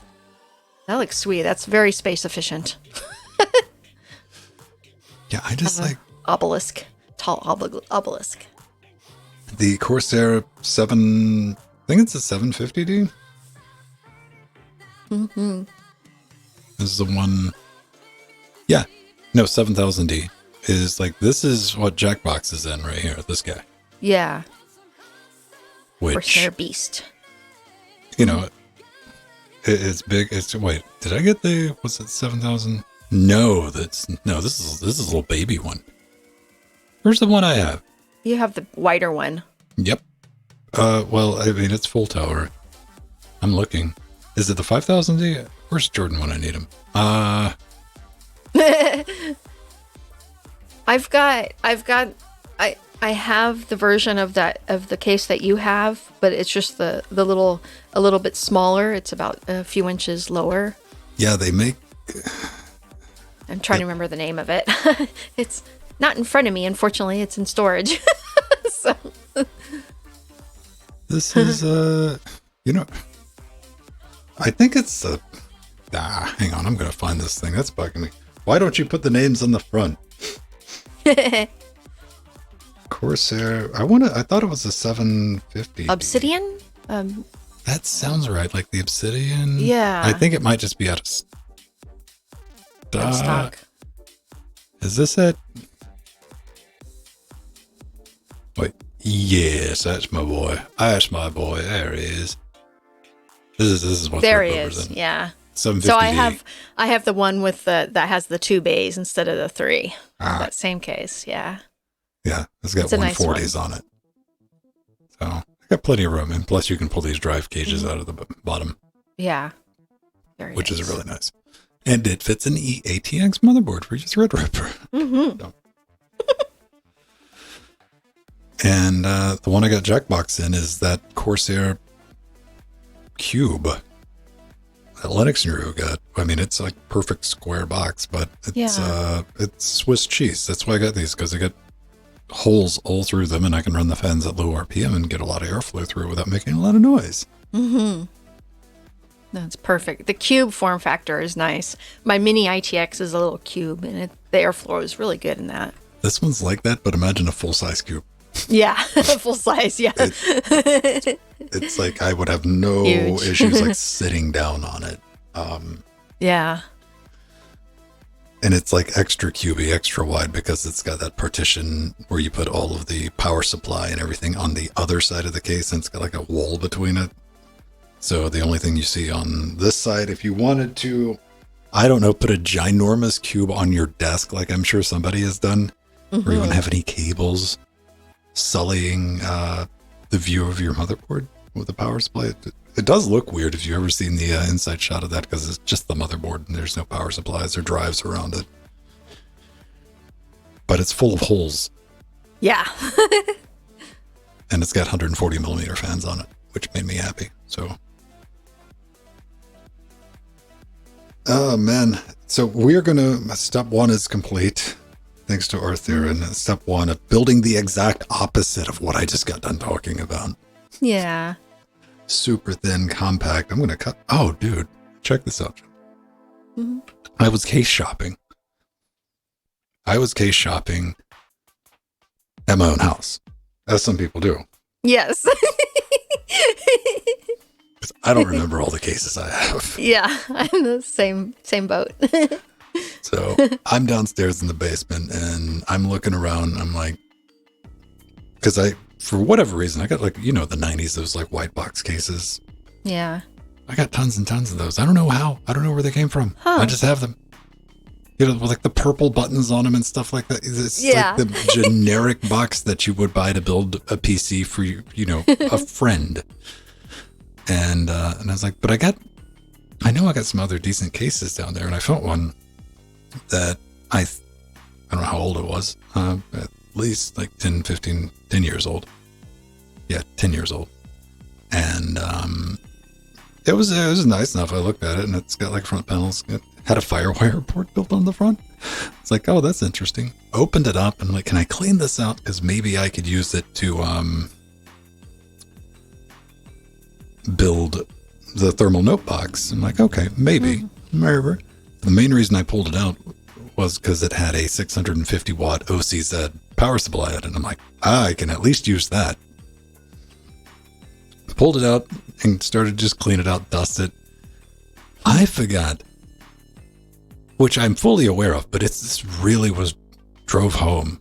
that looks sweet. That's very space efficient. Yeah, I just like obelisk, tall obelisk. the Corsair 7. I think it's a 750D. Mm-hmm. This is the one. Yeah, no, 7000D is like, this is what Jackbox is in right here. This guy. Yeah. Which, Corsair Beast. You know, it's big. It's wait. Did I get the? Was it 7000? No, this is a little baby one. Where's the one I have? You have the wider one. Yep. Well, I mean, it's full tower. I'm looking. Is it the 5000D? Where's Jordan when I need him? I have the version of the case that you have, but it's just a little bit smaller. It's about a few inches lower. Yeah, they make. I'm trying to remember the name of it. It's not in front of me, unfortunately. It's in storage. So. This is I think it's hang on, I'm gonna find this thing. That's bugging me. Why don't you put the names on the front? Corsair. I thought it was a 750. Obsidian? That sounds right, like the Obsidian. Yeah. I think it might just be out of stock. Is this it? Wait. Yes, that's my boy. That's my boy. There he is. This is what there he is. Yeah. 750D. So I have the one with that has the 2 bays instead of the 3. That same case. Yeah. Yeah, it's got 140s on it. So I got plenty of room, and plus you can pull these drive cages out of the bottom. Yeah. Which is really nice. And it fits an ATX motherboard for your Threadripper. Mm-hmm. So. And the one I got Jackbox in is that Corsair Cube that Linux Nero got. I mean, it's like perfect square box, but it's Swiss cheese. That's why I got these, because they got holes all through them, and I can run the fans at low RPM and get a lot of airflow through without making a lot of noise. Mm-hmm. That's perfect. The cube form factor is nice. My mini ITX is a little cube, and the airflow is really good in that. This one's like that, but imagine a full-size cube. Yeah, full size, yeah. It's like I would have no issues like sitting down on it. Yeah. And it's like extra cubey, extra wide, because it's got that partition where you put all of the power supply and everything on the other side of the case, and it's got like a wall between it. So the only thing you see on this side, if you wanted to, I don't know, put a ginormous cube on your desk, like I'm sure somebody has done, or you wouldn't have any cables sullying the view of your motherboard with the power supply. It does look weird if you've ever seen the inside shot of that, because it's just the motherboard and there's no power supplies or drives around it. But it's full of holes. Yeah. And it's got 140 millimeter fans on it, which made me happy. So. Oh, man. So we're going to, step 1 is complete. Thanks to Arthur. And step 1 of building the exact opposite of what I just got done talking about. Yeah. Super thin, compact. I'm going to cut. Oh, dude, check this out. Mm-hmm. I was case shopping at my own house, as some people do. Yes. I don't remember all the cases I have. Yeah, I'm in the same boat. So I'm downstairs in the basement and I'm looking around. I'm like, because for whatever reason, I got like, the 90s, those like white box cases. Yeah. I got tons and tons of those. I don't know how. I don't know where they came from. Huh. I just have them. With like the purple buttons on them and stuff like that. It's like the generic box that you would buy to build a PC for, a friend. And I was like, but I know I got some other decent cases down there. And I found one that I don't know how old it was. At least like 10 years old. Yeah, 10 years old. And it was nice enough. I looked at it and it's got like front panels. It had a FireWire port built on the front. It's like, oh, that's interesting. Opened it up and I'm like, can I clean this out? Because maybe I could use it to build the thermal note box. I'm like, okay, maybe. The main reason I pulled it out was because it had a 650 watt OCZ power supply in it. And I'm like, I can at least use that. Pulled it out and started just clean it out, dust it. I forgot, which I'm fully aware of, but this really drove home,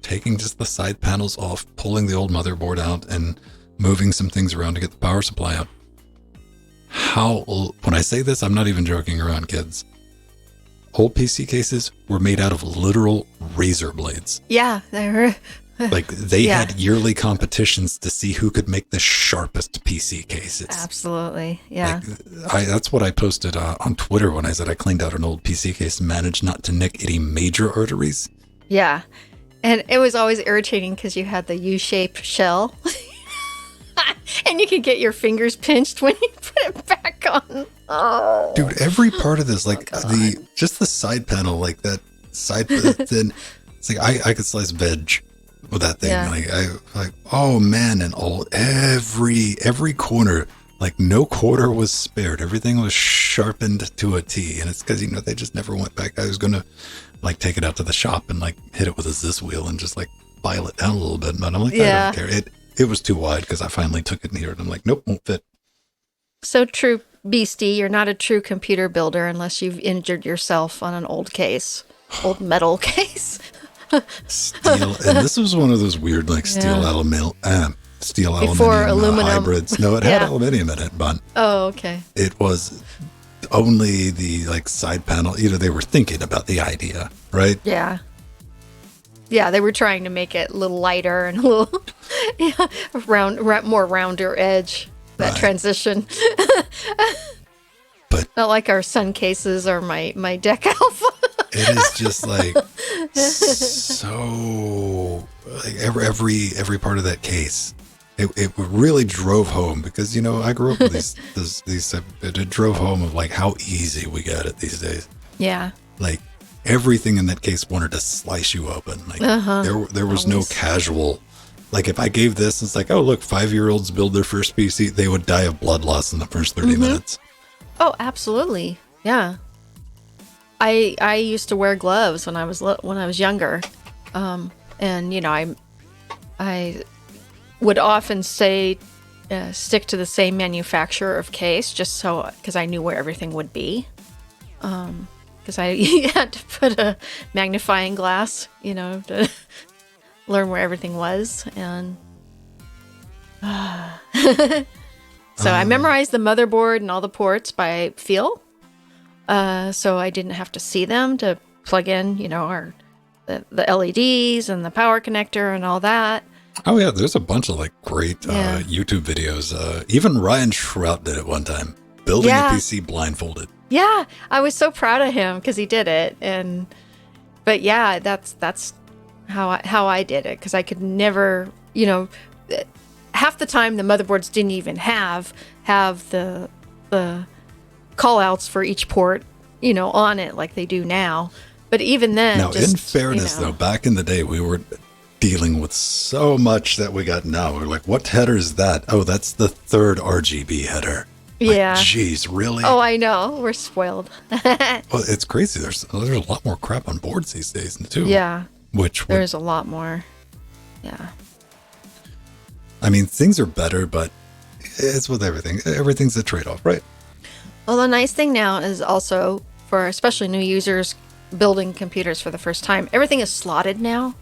taking just the side panels off, pulling the old motherboard out and moving some things around to get the power supply out. When I say this, I'm not even joking around, kids. Old PC cases were made out of literal razor blades. Yeah, they were. Like they had yearly competitions to see who could make the sharpest PC cases. Absolutely, yeah. That's what I posted on Twitter when I said I cleaned out an old PC case and managed not to nick any major arteries. Yeah, and it was always irritating because you had the U-shaped shell. And you could get your fingers pinched when you put it back on. Oh, dude, every part of this, like just the side panel, like that side, then it's like I could slice veg with that thing. Yeah. Oh man, and every corner, like no quarter was spared. Everything was sharpened to a T, and it's because they just never went back. I was gonna take it out to the shop and hit it with a Zis wheel and just file it down a little bit, but I'm like, I don't care. It was too wide because I finally took it in here and I'm like, nope, won't fit. So true, Beastie, you're not a true computer builder unless you've injured yourself on an old metal case. Steel, and this was one of those weird steel aluminum hybrids. No, it had aluminum in it, but okay. It was only the side panel. They were thinking about the idea, right? Yeah. Yeah, they were trying to make it a little lighter and a little more rounder edge, that transition. But not like our sun cases or my Deck Alpha. It is just so every part of that case. It really drove home because I grew up with these it drove home of how easy we got it these days. Yeah. Everything in that case wanted to slice you open. There was no casual. If I gave this, it's oh look, 5-year-olds build their first PC, they would die of blood loss in the first 30 minutes. Oh, absolutely, yeah. I used to wear gloves when I was younger, and I would often say stick to the same manufacturer of case just because I knew where everything would be. Because I had to put a magnifying glass, to learn where everything was. And so I memorized the motherboard and all the ports by feel. So I didn't have to see them to plug in, the LEDs and the power connector and all that. Oh, yeah. There's a bunch of great YouTube videos. Even Ryan Shrout did it one time, building a PC blindfolded. Yeah, I was so proud of him because he did it, but yeah, that's how I did it because I could never, half the time the motherboards didn't even have the call outs for each port, on it like they do now. But even then, now in fairness though, back in the day we were dealing with so much that we got now. We're like, what header is that? Oh, that's the third RGB header. Yeah. Jeez, really? Oh, I know. We're spoiled. Well, it's crazy. There's a lot more crap on boards these days, too. Yeah. There's a lot more. Yeah. I mean, things are better, but it's with everything. Everything's a trade-off, right? Well, the nice thing now is also for especially new users building computers for the first time, everything is slotted now.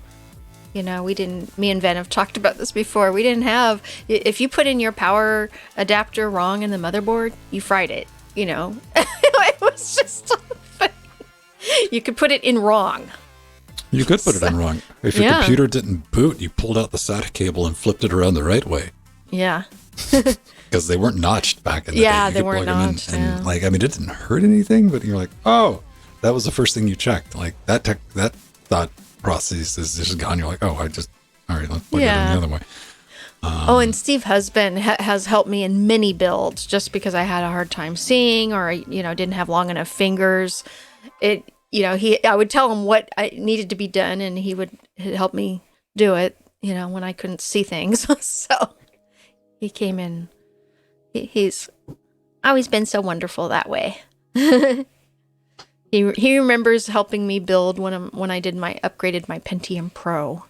Me and Ben have talked about this before. We didn't have, if you put in your power adapter wrong in the motherboard, you fried it, It was just something. You could put it in wrong. You could put it in wrong. If your computer didn't boot, you pulled out the SATA cable and flipped it around the right way. Yeah. Because they weren't notched back in the day. Yeah, they weren't notched. And it didn't hurt anything, but you're like, oh, that was the first thing you checked. That thought process is just gone. You're like, oh, all right, let's plug it in the other way. And Steve Husband has helped me in many builds just because I had a hard time seeing or, didn't have long enough fingers. I would tell him what I needed to be done and he would help me do it, when I couldn't see things. So he came in. He's always been so wonderful that way. He remembers helping me build when I upgraded my Pentium Pro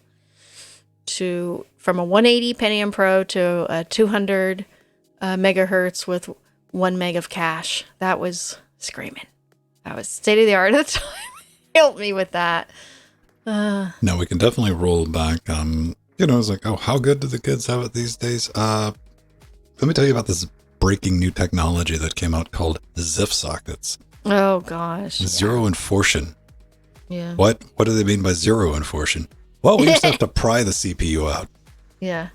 from a 180 Pentium Pro to a 200 megahertz with 1 meg of cache. That was screaming. That was state of the art at the time. Helped me with that. No, we can definitely roll back. It's like, oh, how good do the kids have it these days? Let me tell you about this breaking new technology that came out called ZIF sockets. Oh gosh. Zero enforcement. Yeah. What do they mean by zero enforcement? Well, we just have to pry the CPU out. Yeah.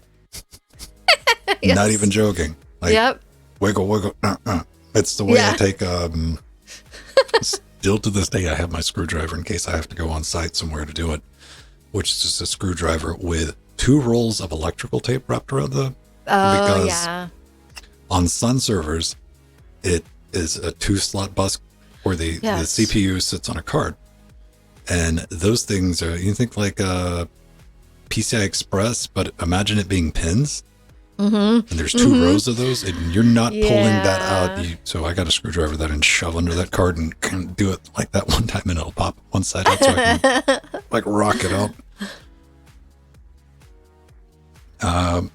Yes. Not even joking. Like, yep. Wiggle. It's the way I take. Still to this day, I have my screwdriver in case I have to go on site somewhere to do it, which is just a screwdriver with 2 rolls of electrical tape wrapped around the. Oh, yeah. On Sun servers, it is a 2-slot bus where the CPU sits on a card. And those things are, you think like a PCI Express, but imagine it being pins. Mm-hmm. And there's 2 rows of those, and you're not pulling that out. So I got a screwdriver that and shove under that card and do it like that one time, and it'll pop one side out so I can like rock it out.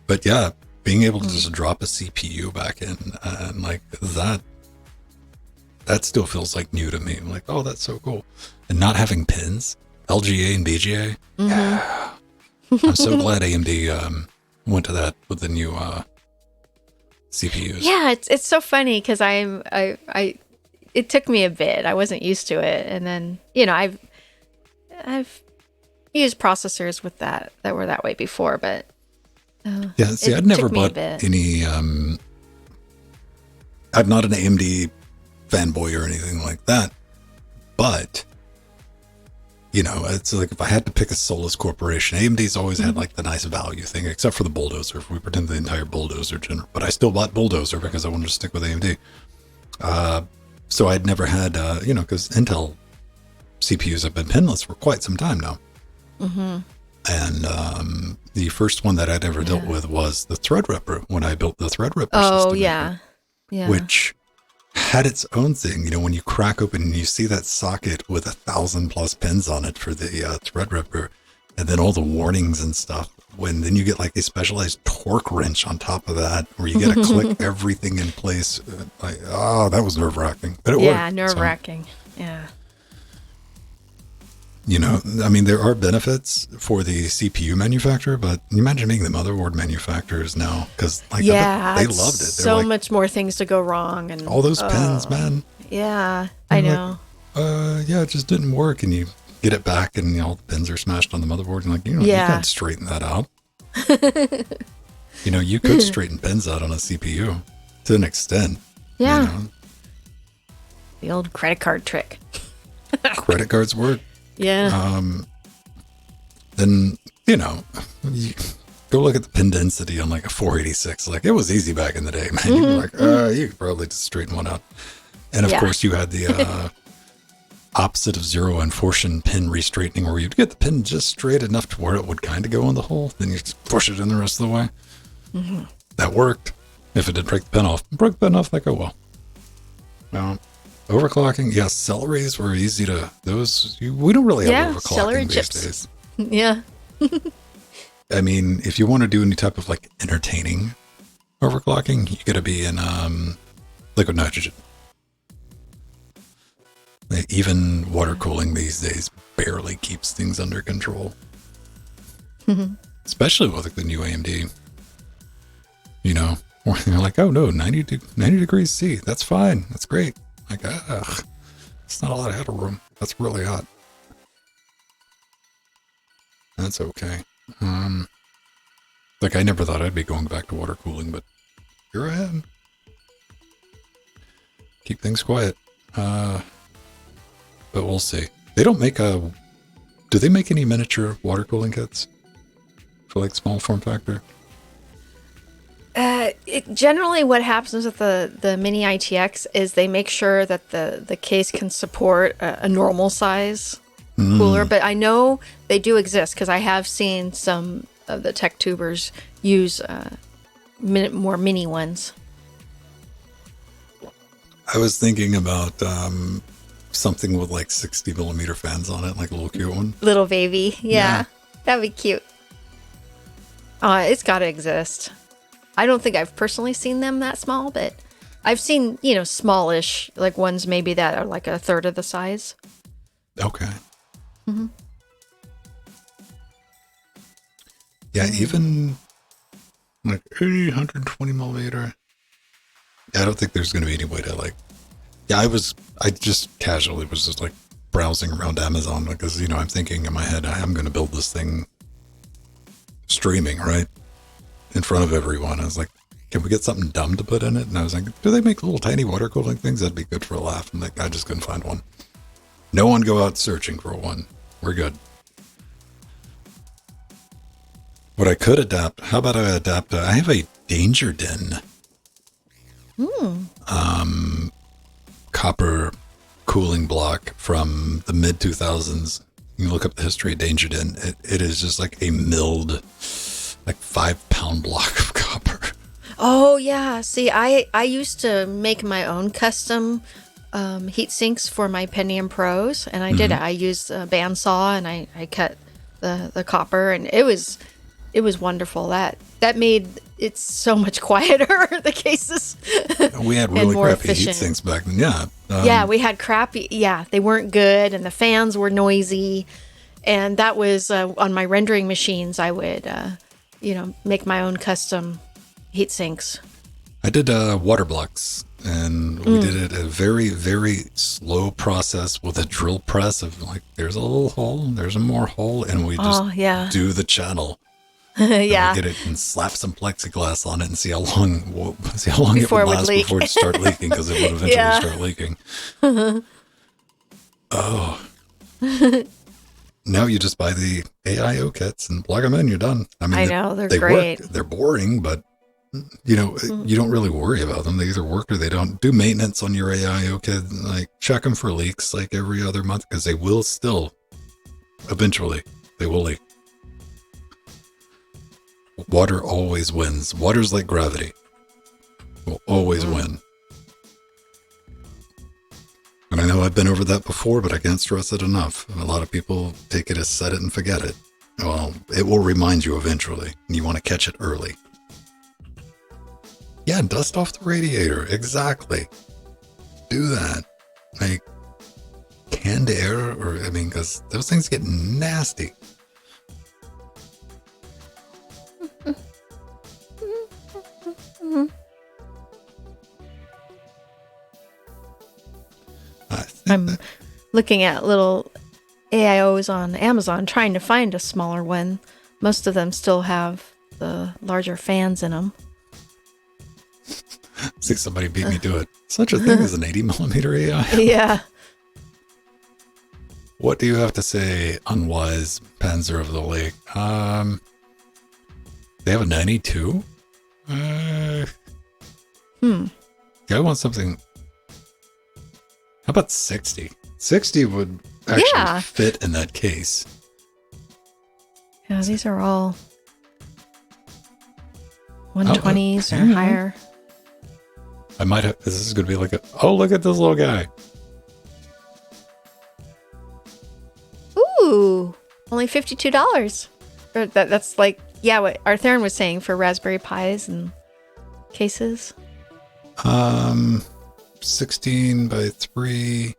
But yeah, being able to just drop a CPU back in and like that still feels like new to me. I'm like, oh, that's so cool. And not having pins, LGA and BGA. Mm-hmm. Yeah. I'm so glad AMD went to that with the new CPUs. Yeah, it's so funny because it took me a bit. I wasn't used to it, and then I've used processors with that were that way before, but I'd never bought any. I'm not an AMD fanboy or anything like that, but it's like if I had to pick a soulless corporation, AMD's always had like the nice value thing, except for the bulldozer. If we pretend the entire bulldozer general, but I still bought bulldozer because I wanted to stick with AMD. So I'd never had, because Intel CPUs have been pinless for quite some time now. Mm-hmm. And the first one that I'd ever dealt with was the Threadripper when I built the Threadripper system. Oh, yeah. Which had its own thing. When you crack open and you see that socket with 1,000+ pins on it for the Threadripper, and then all the warnings and stuff. Then you get like a specialized torque wrench on top of that, where you got to click everything in place. That was nerve-wracking. But it worked. Yeah, nerve-wracking. So. Yeah. There are benefits for the CPU manufacturer, but imagine being the motherboard manufacturers now, because they loved it. They're so much more things to go wrong, and all those pins, man. Yeah, I know. It just didn't work, and you get it back, and all the pins are smashed on the motherboard. And you can't straighten that out. You could straighten pins out on a CPU to an extent. Yeah. The old credit card trick. Credit cards work. Yeah. Then, you go look at the pin density on like a 486. Like, it was easy back in the day, man. You were like, you could probably just straighten one out. And of course, you had the opposite of zero enforcement pin restraightening, where you'd get the pin just straight enough to where it would kind of go in the hole. Then you just push it in the rest of the way. Mm-hmm. That worked. If it did break the pin off, like, oh well. Overclocking, celeries were easy to, we don't really have overclocking these days. Yeah. If you want to do any type of like entertaining overclocking, you got to be in liquid nitrogen. Even water cooling these days barely keeps things under control. Mm-hmm. Especially with the new AMD. Where you're like, oh no, 90 degrees C, that's fine, that's great. Like, it's not a lot of headroom. That's really hot. That's okay. I never thought I'd be going back to water cooling, but here I am. Keep things quiet. But we'll see. They don't make do they make any miniature water cooling kits for like small form factor? Generally what happens with the mini ITX is they make sure that the case can support a normal size cooler, but I know they do exist because I have seen some of the tech tubers use more mini ones. I was thinking about something with like 60 millimeter fans on it, like a little cute one. Little baby. Yeah. That'd be cute. It's got to exist. I don't think I've personally seen them that small, but I've seen, smallish, like ones maybe that are like a third of the size. Okay. Mm-hmm. Yeah, even like 80, 120 millimeter. Yeah, I don't think there's going to be any way to like. Yeah, I just casually was just like browsing around Amazon because, I'm thinking in my head, I'm going to build this thing streaming, right? In front of everyone. I was like, can we get something dumb to put in it? And I was like, do they make little tiny water cooling things? That'd be good for a laugh. And like, I just couldn't find one. No one go out searching for one. We're good. What I could adapt, how about I adapt, I have a Danger Den. Copper cooling block from the mid 2000s. You look up the history of Danger Den. It is just like a milled, like 5-pound block of copper. Oh yeah. See, I used to make my own custom heat sinks for my Pentium Pros, and I did it. I used a bandsaw and I cut the copper, and it was wonderful. That made it so much quieter, the cases. We had really crappy heat sinks back then. Yeah. We had crappy. Yeah, they weren't good, and the fans were noisy. And that was on my rendering machines. I would, make my own custom heat sinks. I did water blocks, and we did it a very, very slow process with a drill press of like, there's a little hole, there's a more hole, and we just do the channel. Yeah. Get it and slap some plexiglass on it and see how long it would last before it start leaking, because it would eventually start leaking. Oh. Now you just buy the AIO kits and plug them in. You're done. I mean, I know they're great. Work. They're boring, but you don't really worry about them. They either work or they don't. Do maintenance on your AIO kit. Like check them for leaks like every other month, because they will still eventually they will leak. Water always wins. Water's like gravity. Will always win. And I know I've been over that before, but I can't stress it enough. And a lot of people take it as set it and forget it. Well, it will remind you eventually, and you want to catch it early. Yeah, dust off the radiator. Exactly. Do that. Like, canned air, because those things get nasty. I'm looking at little AIOs on Amazon, trying to find a smaller one. Most of them still have the larger fans in them. See, somebody beat me to it. Such a thing as an 80 millimeter AI. Yeah. What do you have to say, unwise Panzer of the Lake? They have a 92? Yeah, I want something. How about 60? 60 would actually fit in that case. Yeah, these are all 120s or higher. I might have. This is going to be like look at this little guy. Ooh, only $52. That's like, what Arthurian was saying for Raspberry Pis and cases. 16 by 3.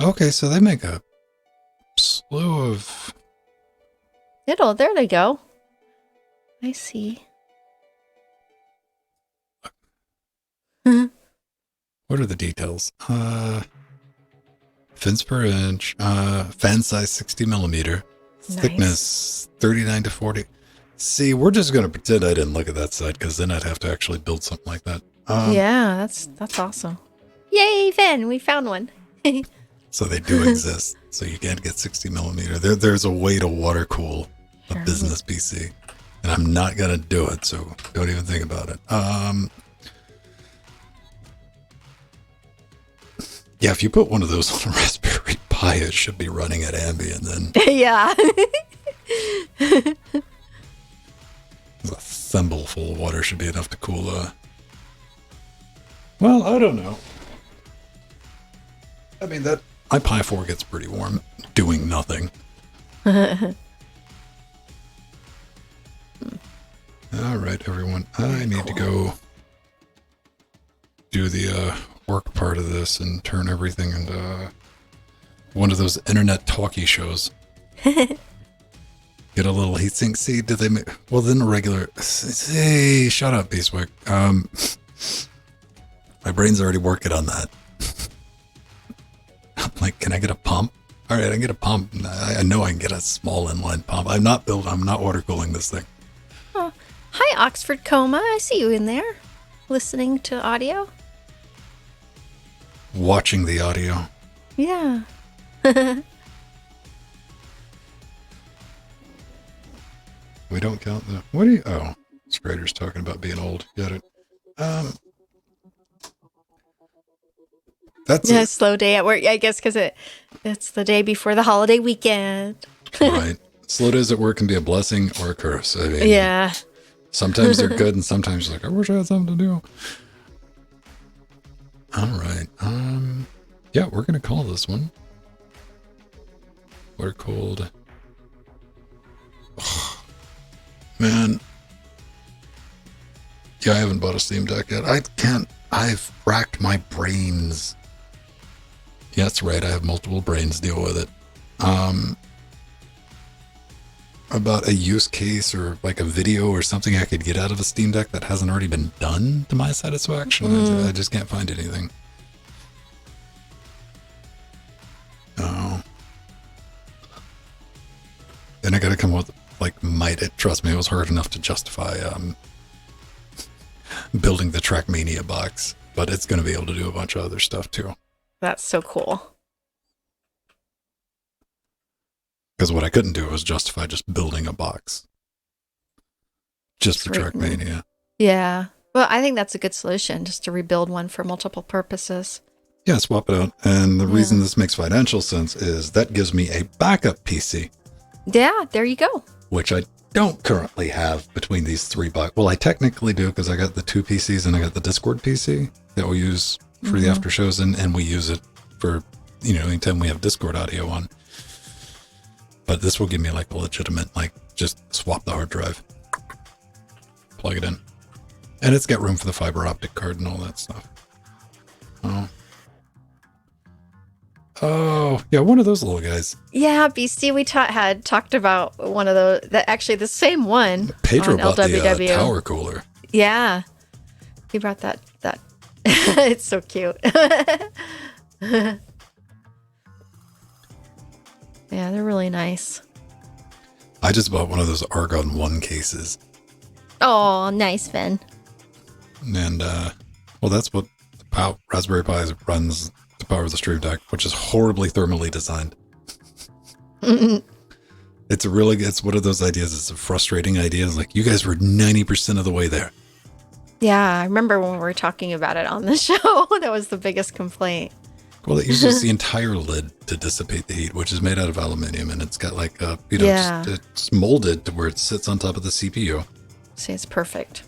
Okay, so they make a slew of. There they go. I see. What are the details? Fins per inch, fan size 60 millimeter, thickness 39 to 40. See, we're just going to pretend I didn't look at that side, because then I'd have to actually build something like that. Yeah, that's awesome. Yay, Finn, we found one. So they do exist. So you can't get 60 millimeter. There's a way to water cool a business PC. And I'm not going to do it, so don't even think about it. Yeah, if you put one of those on a Raspberry Pi, it should be running at ambient then. Yeah. A thimble full of water should be enough to cool Well, I don't know. I mean, that my Pi 4 gets pretty warm doing nothing. All right, everyone. I need to go do the work part of this and turn everything into one of those internet talkie shows. Get a little heatsink. See, did they make... Well, then a regular... Hey, shut up, Beastwick. My brain's already working on that. I'm like, can I get a pump? All right, I can get a pump. I know I can get a small inline pump. I'm not water cooling this thing. Oh, hi, Oxford Coma. I see you in there, listening to audio. Watching the audio. Yeah. We don't count the... What do you... Oh, Scrader's talking about being old. Got it. That's a slow day at work, I guess, because it's the day before the holiday weekend. Right. Slow days at work can be a blessing or a curse. I mean, yeah. Sometimes they're good, and sometimes you're like, I wish I had something to do. All right. Yeah, we're gonna call this one. We're called. Oh, man. Yeah, I haven't bought a Steam Deck yet. I can't. I've racked my brains. Yeah, that's right. I have multiple brains. Deal with it. About a use case or like a video or something I could get out of a Steam Deck that hasn't already been done to my satisfaction. I just can't find anything. Oh. Then I got to come up with, like, might it? Trust me, it was hard enough to justify building the Trackmania box, but it's going to be able to do a bunch of other stuff too. That's so cool. Because what I couldn't do was justify just building a box. Just for Trackmania. Yeah. Well, I think that's a good solution, just to rebuild one for multiple purposes. Yeah, swap it out. And the reason this makes financial sense is that gives me a backup PC. Yeah, there you go. Which I don't currently have between these three boxes. Well, I technically do, because I got the two PCs and I got the Discord PC that we use for the after shows, and we use it for, anytime we have Discord audio on. But this will give me like a legitimate, like, just swap the hard drive, plug it in. And it's got room for the fiber optic card and all that stuff. Oh, yeah, one of those little guys. Yeah, Beastie, we had talked about one of those, actually the same one. Pedro on bought LWW. The tower cooler. Yeah, he brought that. It's so cute. Yeah, they're really nice. I just bought one of those Argon 1 cases. Oh, nice, Finn. And, well, that's what the Raspberry Pi runs to power the Stream Deck, which is horribly thermally designed. It's one of those ideas. It's a frustrating idea. It's like, you guys were 90% of the way there. Yeah, I remember when we were talking about it on the show. That was the biggest complaint. Well, it uses the entire lid to dissipate the heat, which is made out of aluminum, and it's got like it's molded to where it sits on top of the CPU. See, it's perfect.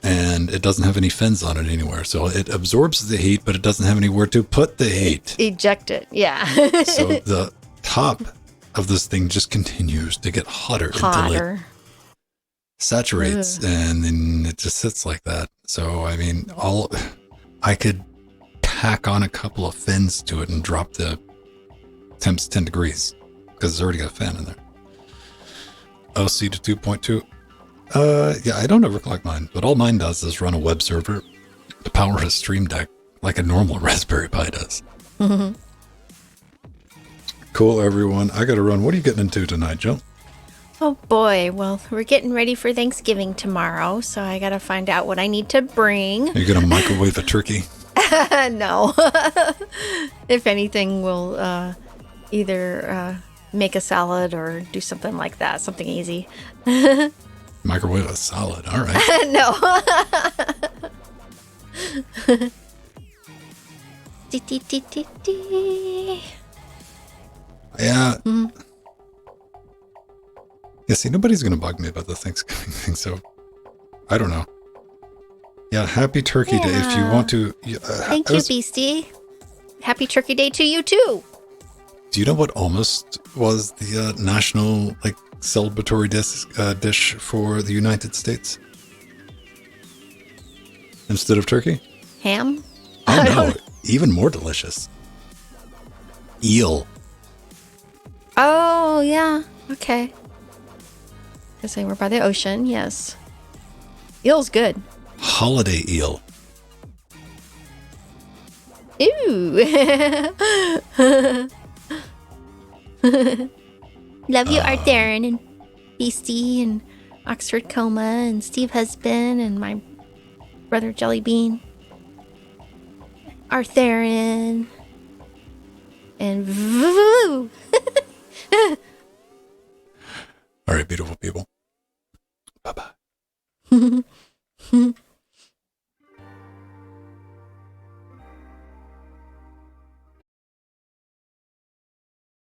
And it doesn't have any fins on it anywhere, so it absorbs the heat, but it doesn't have anywhere to put the heat. Eject it, yeah. So the top of this thing just continues to get hotter until it saturates, and then it just sits like that. So I mean, I could tack on a couple of fins to it and drop the temps 10 degrees because it's already got a fan in there. OC to 2.2. Yeah, I don't overclock mine, but all mine does is run a web server to power a Stream Deck like a normal Raspberry Pi does. Mm-hmm. Cool, everyone. I got to run. What are you getting into tonight, Jill? Oh boy, well, we're getting ready for Thanksgiving tomorrow, so I got to find out what I need to bring. Are you going to microwave a turkey? No. If anything, we'll either make a salad or do something like that, something easy. Microwave a salad, all right. No. Yeah. Mm-hmm. Yeah, see, nobody's going to bug me about the Thanksgiving thing, so I don't know. Yeah, happy Turkey Day if you want to. Thank you, Beastie. happy Turkey Day to you too. Do you know what almost was the national celebratory dish for the United States instead of turkey? Ham? Oh no, even more delicious. Eel. Oh yeah, okay. Because they were by the ocean, yes. Eel's good. Holiday eel. Ooh. Love you, Art Darren and Beastie and Oxford Coma and Steve Husband and my brother Jelly Bean. Artharian and Voo. All right, beautiful people. Bye-bye.